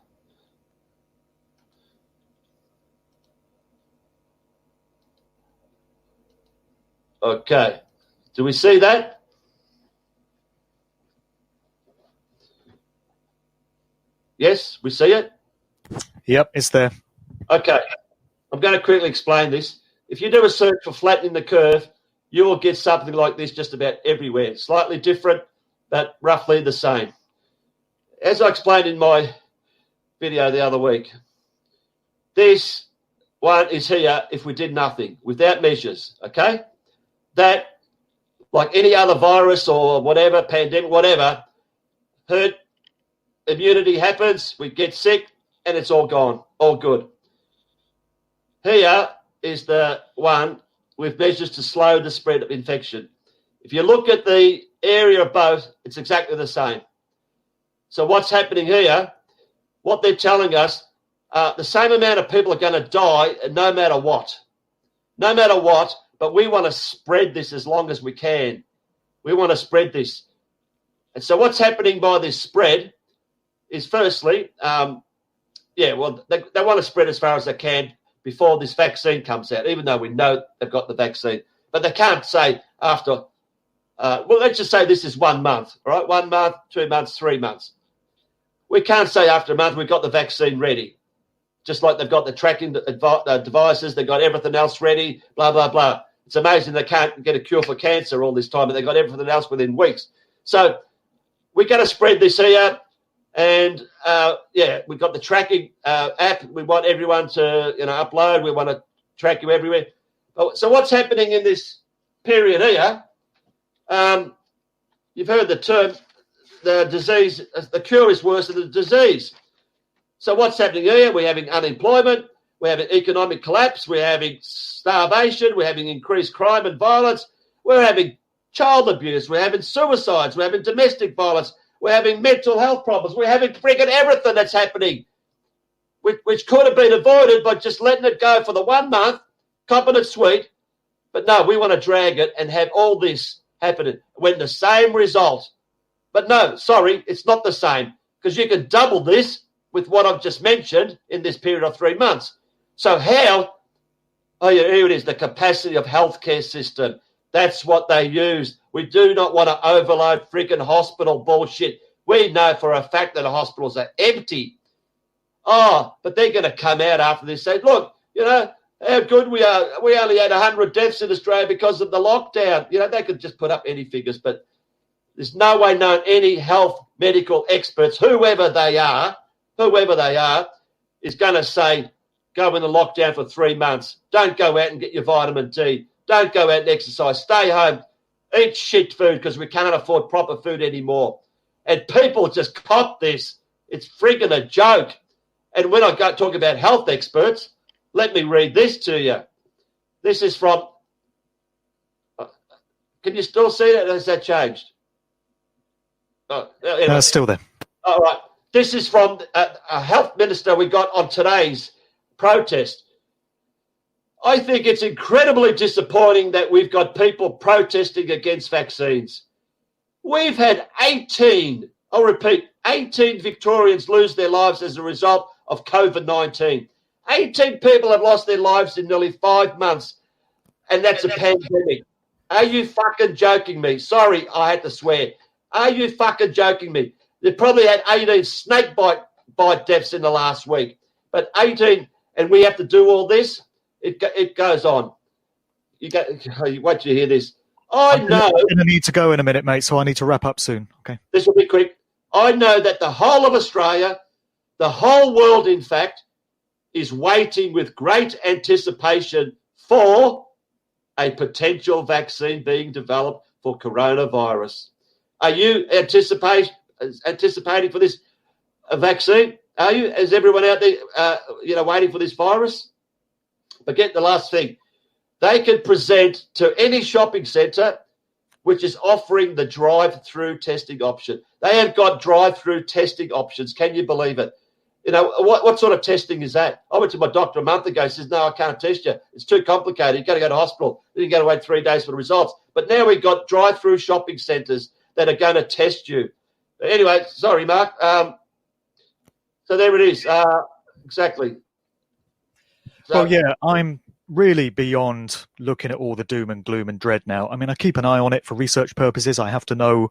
Okay, do we see that? Yes, we see it? Yep, it's there. Okay, I'm going to quickly explain this. If you do a search for flattening the curve, you will get something like this just about everywhere. Slightly different, but roughly the same. As I explained in my video the other week, this one is here if we did nothing, without measures, okay? That, like any other virus or whatever, pandemic, whatever, herd immunity happens, we get sick, and it's all gone, all good. Here is the one with measures to slow the spread of infection. If you look at the area of both, it's exactly the same. So what's happening here, what they're telling us, the same amount of people are going to die no matter what. No matter what, but we want to spread this as long as we can. We want to spread this. And so what's happening by this spread is firstly, they want to spread as far as they can before this vaccine comes out, even though we know they've got the vaccine. But they can't say after, let's just say this is 1 month, all right? 1 month, 2 months, 3 months. We can't say after a month we've got the vaccine ready. Just like they've got the tracking devices, they've got everything else ready, blah, blah, blah. It's amazing they can't get a cure for cancer all this time, but they've got everything else within weeks. So we're going to spread this here. And, we've got the tracking app. We want everyone to, upload. We want to track you everywhere. So what's happening in this period here, you've heard the term, the disease, the cure is worse than the disease. So what's happening here? We're having unemployment. We're having economic collapse. We're having starvation. We're having increased crime and violence. We're having child abuse. We're having suicides. We're having domestic violence. We're having mental health problems. We're having frigging everything that's happening, which could have been avoided by just letting it go for the 1 month, copping it sweet. But no, we want to drag it and have all this happening when the same result. But no, sorry, it's not the same, because you can double this with what I've just mentioned in this period of 3 months. So how? Oh, yeah, here it is, the capacity of healthcare system. That's what they use. We do not want to overload freaking hospital bullshit. We know for a fact that the hospitals are empty. Oh, but they're going to come out after this and say, look, how good we are. We only had 100 deaths in Australia because of the lockdown. They could just put up any figures, but there's no way known any health medical experts, whoever they are, is going to say, go in the lockdown for 3 months. Don't go out and get your vitamin D. Don't go out and exercise. Stay home. Eat shit food because we can't afford proper food anymore. And people just cop this. It's freaking a joke. And when I go talk about health experts, let me read this to you. This is from, can you still see that? Has that changed? Oh, anyway. Still there. All right. This is from a health minister we got on today's protest. I think it's incredibly disappointing that we've got people protesting against vaccines. We've had 18 Victorians lose their lives as a result of COVID-19. 18 people have lost their lives in nearly 5 months, and that's a pandemic. Are you fucking joking me? Sorry, I had to swear. Are you fucking joking me? They probably had 18 snake bite deaths in the last week, but 18, and we have to do all this? It goes on. Wait till you hear this. I'm going to need to go in a minute, mate, so I need to wrap up soon. Okay. This will be quick. I know that the whole of Australia, the whole world, in fact, is waiting with great anticipation for a potential vaccine being developed for coronavirus. Are you anticipating for this vaccine? Are you? Is everyone out there, waiting for this virus? But get the last thing. They can present to any shopping centre which is offering the drive-through testing option. They have got drive-through testing options. Can you believe it? You know, what sort of testing is that? I went to my doctor a month ago. He says, no, I can't test you. It's too complicated. You've got to go to hospital. Then you've got to wait 3 days for the results. But now we've got drive-through shopping centres that are going to test you. Anyway, sorry, Mark. So there it is. Exactly. So, well, yeah, I'm really beyond looking at all the doom and gloom and dread now. I mean, I keep an eye on it for research purposes. I have to know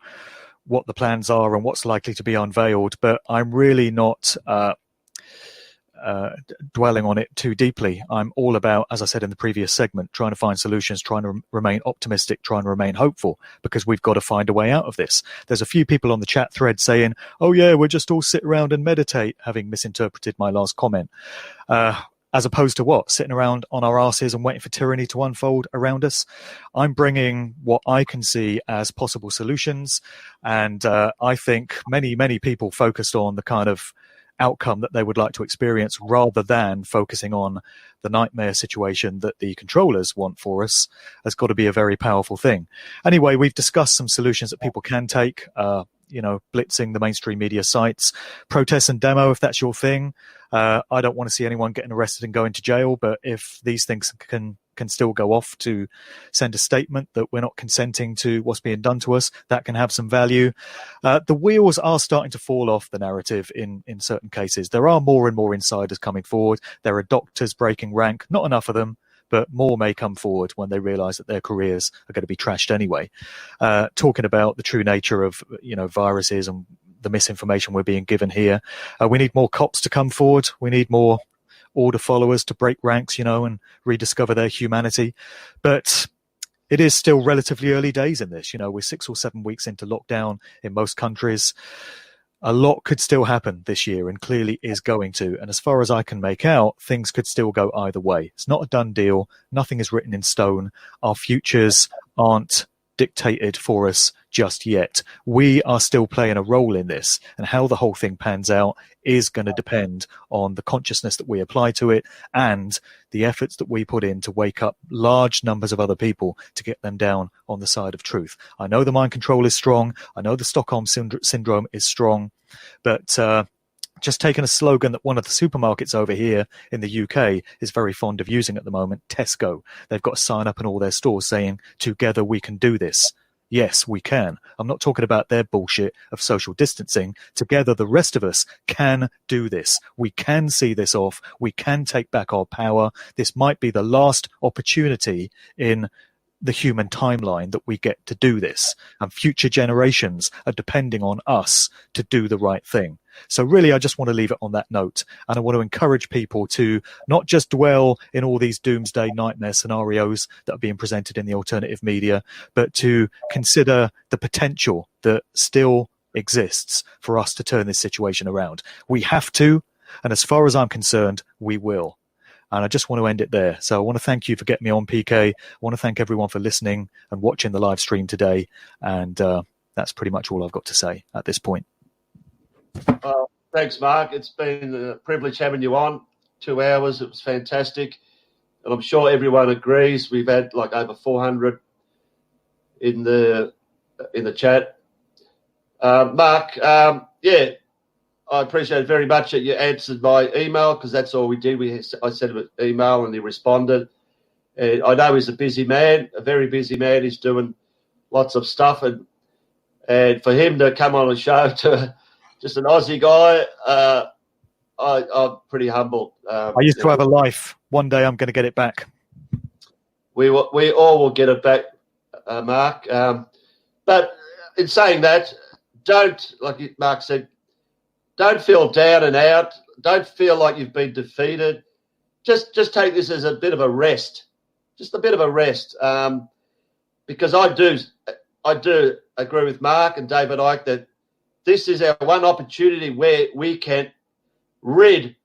what the plans are and what's likely to be unveiled, but I'm really not dwelling on it too deeply. I'm all about, as I said in the previous segment, trying to find solutions, trying to remain optimistic, trying to remain hopeful, because we've got to find a way out of this. There's a few people on the chat thread saying, oh yeah, we'll just all sit around and meditate, having misinterpreted my last comment. As opposed to what? Sitting around on our asses and waiting for tyranny to unfold around us. I'm bringing what I can see as possible solutions. And I think many, many people focused on the kind of outcome that they would like to experience rather than focusing on the nightmare situation that the controllers want for us has got to be a very powerful thing. Anyway, we've discussed some solutions that people can take, blitzing the mainstream media sites, protest and demo if that's your thing. I don't want to see anyone getting arrested and going to jail, but if these things can still go off to send a statement that we're not consenting to what's being done to us, that can have some value. The wheels are starting to fall off the narrative in certain cases. There are more and more insiders coming forward. There are doctors breaking rank, not enough of them, but more may come forward when they realize that their careers are going to be trashed anyway. Talking about the true nature of, viruses and the misinformation we're being given here. We need more cops to come forward. We need more order followers to break ranks, and rediscover their humanity. But it is still relatively early days in this. We're 6 or 7 weeks into lockdown in most countries. A lot could still happen this year and clearly is going to. And as far as I can make out, things could still go either way. It's not a done deal. Nothing is written in stone. Our futures aren't dictated for us just yet. We are still playing a role in this, and how the whole thing pans out is going to depend on the consciousness that we apply to it and the efforts that we put in to wake up large numbers of other people to get them down on the side of truth. I know the mind control is strong. I know the Stockholm syndrome is strong, but just taking a slogan that one of the supermarkets over here in the UK is very fond of using at the moment, Tesco. They've got a sign up in all their stores saying, together we can do this. Yes, we can. I'm not talking about their bullshit of social distancing. Together, the rest of us can do this. We can see this off. We can take back our power. This might be the last opportunity in the human timeline that we get to do this. And future generations are depending on us to do the right thing. So really, I just want to leave it on that note. And I want to encourage people to not just dwell in all these doomsday nightmare scenarios that are being presented in the alternative media, but to consider the potential that still exists for us to turn this situation around. We have to, and as far as I'm concerned, we will. And I just want to end it there. So I want to thank you for getting me on, Peekay. I want to thank everyone for listening and watching the live stream today. And that's pretty much all I've got to say at this point. Thanks, Mark. It's been a privilege having you on. 2 hours. It was fantastic. And I'm sure everyone agrees. We've had like over 400 in the chat. Mark, I appreciate it very much that you answered my email, because that's all we did. I sent him an email and he responded. And I know he's a busy man, a very busy man. He's doing lots of stuff. And for him to come on the show to just an Aussie guy, I'm pretty humbled. I used to have a life. One day I'm going to get it back. We all will get it back, Mark. But in saying that, don't, like Mark said, don't feel down and out. Don't feel like you've been defeated. Just take this as a bit of a rest. Just a bit of a rest. Because I do agree with Mark and David Icke that this is our one opportunity where we can rid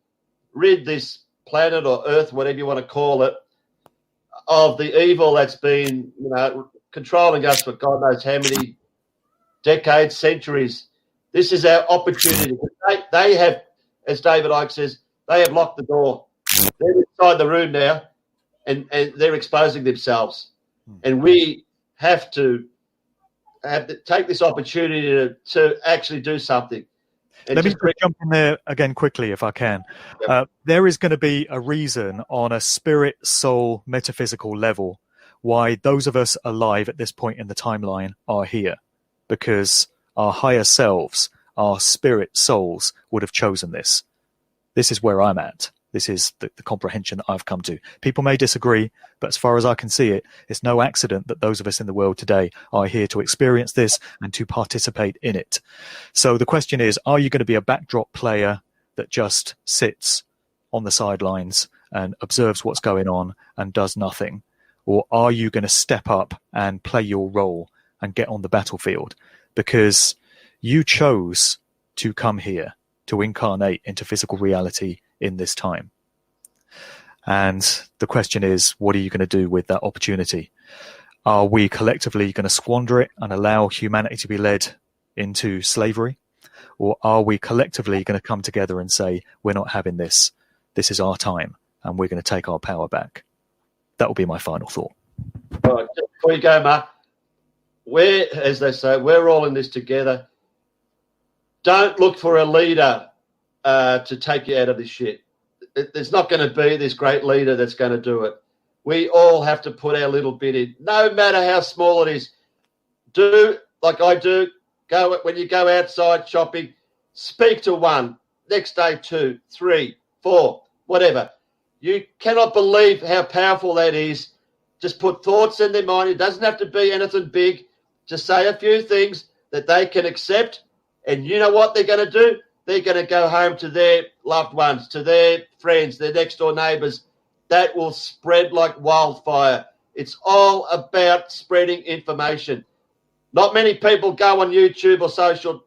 this planet or Earth, whatever you want to call it, of the evil that's been, controlling us for God knows how many decades, centuries. This is our opportunity. They have, as David Icke says, they have locked the door. They're inside the room now, and they're exposing themselves. And we have to take this opportunity to actually do something. And Let me just just jump in there again quickly, if I can. Yep. There is going to be a reason on a spirit, soul, metaphysical level why those of us alive at this point in the timeline are here, because our higher selves, our spirit souls, would have chosen this. This is where I'm at. This is the comprehension that I've come to. People may disagree, but as far as I can see it, it's no accident that those of us in the world today are here to experience this and to participate in it. So the question is, are you going to be a backdrop player that just sits on the sidelines and observes what's going on and does nothing? Or are you going to step up and play your role and get on the battlefield? Because you chose to come here, to incarnate into physical reality in this time. And the question is, what are you going to do with that opportunity? Are we collectively going to squander it and allow humanity to be led into slavery? Or are we collectively going to come together and say, we're not having this. This is our time, and we're going to take our power back? That will be my final thought. All right, before you go, Mark, as they say, we're all in this together. Don't look for a leader to take you out of this shit. There's not going to be this great leader that's going to do it. We all have to put our little bit in, no matter how small it is. Do like I do. Go when you go outside shopping, speak to one, next day 2, 3, 4, whatever. You cannot believe how powerful that is. Just put thoughts in their mind. It doesn't have to be anything big. Just say a few things that they can accept. And you know what they're going to do? They're going to go home to their loved ones, to their friends, their next-door neighbours. That will spread like wildfire. It's all about spreading information. Not many people go on YouTube or social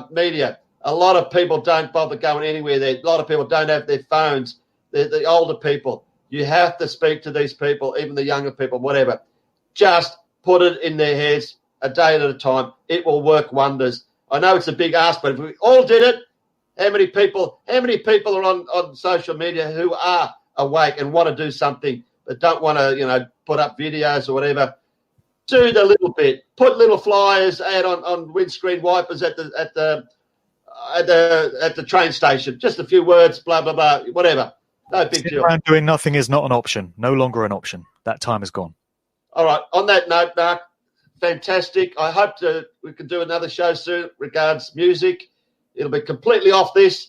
media. A lot of people don't bother going anywhere there. A lot of people don't have their phones. The older people. You have to speak to these people, even the younger people, whatever. Just put it in their heads a day at a time. It will work wonders. I know it's a big ask, but if we all did it, how many people are on social media who are awake and want to do something but don't want to, put up videos or whatever? Do the little bit. Put little flyers out on windscreen wipers at the train station. Just a few words, blah blah blah, whatever. No big deal. Around doing nothing is not an option. No longer an option. That time is gone. All right. On that note, Mark, fantastic. I hope we can do another show soon regards music. It'll be completely off this.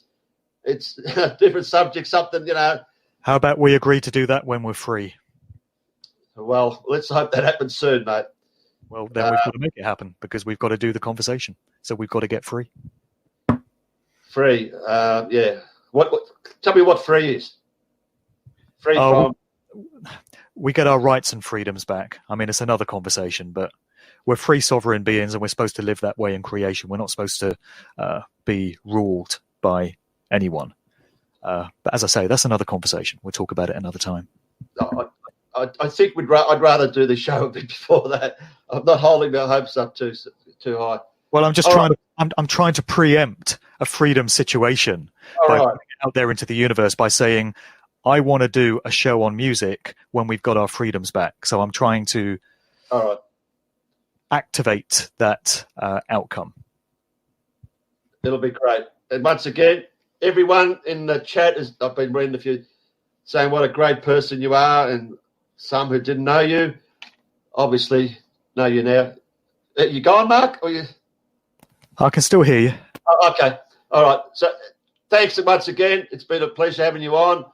It's a different subject, something, How about we agree to do that when we're free? Well, let's hope that happens soon, mate. Well, then we've got to make it happen because we've got to do the conversation. So we've got to get free. Free, yeah. What? Tell me what free is. Free from... We get our rights and freedoms back. I mean, it's another conversation, but we're free sovereign beings and we're supposed to live that way in creation. We're not supposed to be ruled by anyone. But as I say, that's another conversation. We'll talk about it another time. I think I'd rather do the show a bit before that. I'm not holding my hopes up too high. Well, I'm just I'm trying to preempt a freedom situation by putting it out there into the universe by saying, I want to do a show on music when we've got our freedoms back. So I'm trying to activate that outcome. It'll be great. And once again, everyone in the chat, I've been reading a few, saying what a great person you are, and some who didn't know you, obviously know you now. You gone, Mark? Or you? I can still hear you. Oh, okay. All right. So thanks once again. It's been a pleasure having you on.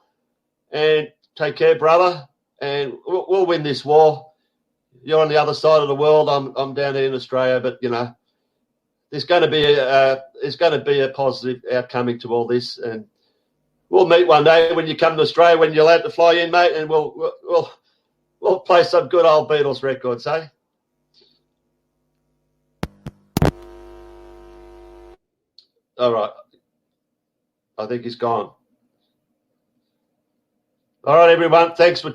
And take care, brother. And we'll win this war. You're on the other side of the world. I'm down here in Australia, but there's going to be a positive outcoming to all this, and we'll meet one day when you come to Australia, when you're allowed to fly in, mate, and we'll play some good old Beatles records, eh? All right. I think he's gone. All right, everyone. Thanks for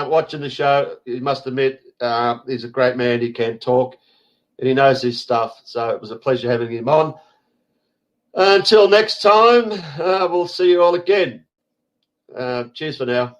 watching the show. You must admit, he's a great man. He can talk, and he knows his stuff. So it was a pleasure having him on. Until next time, we'll see you all again. Cheers for now.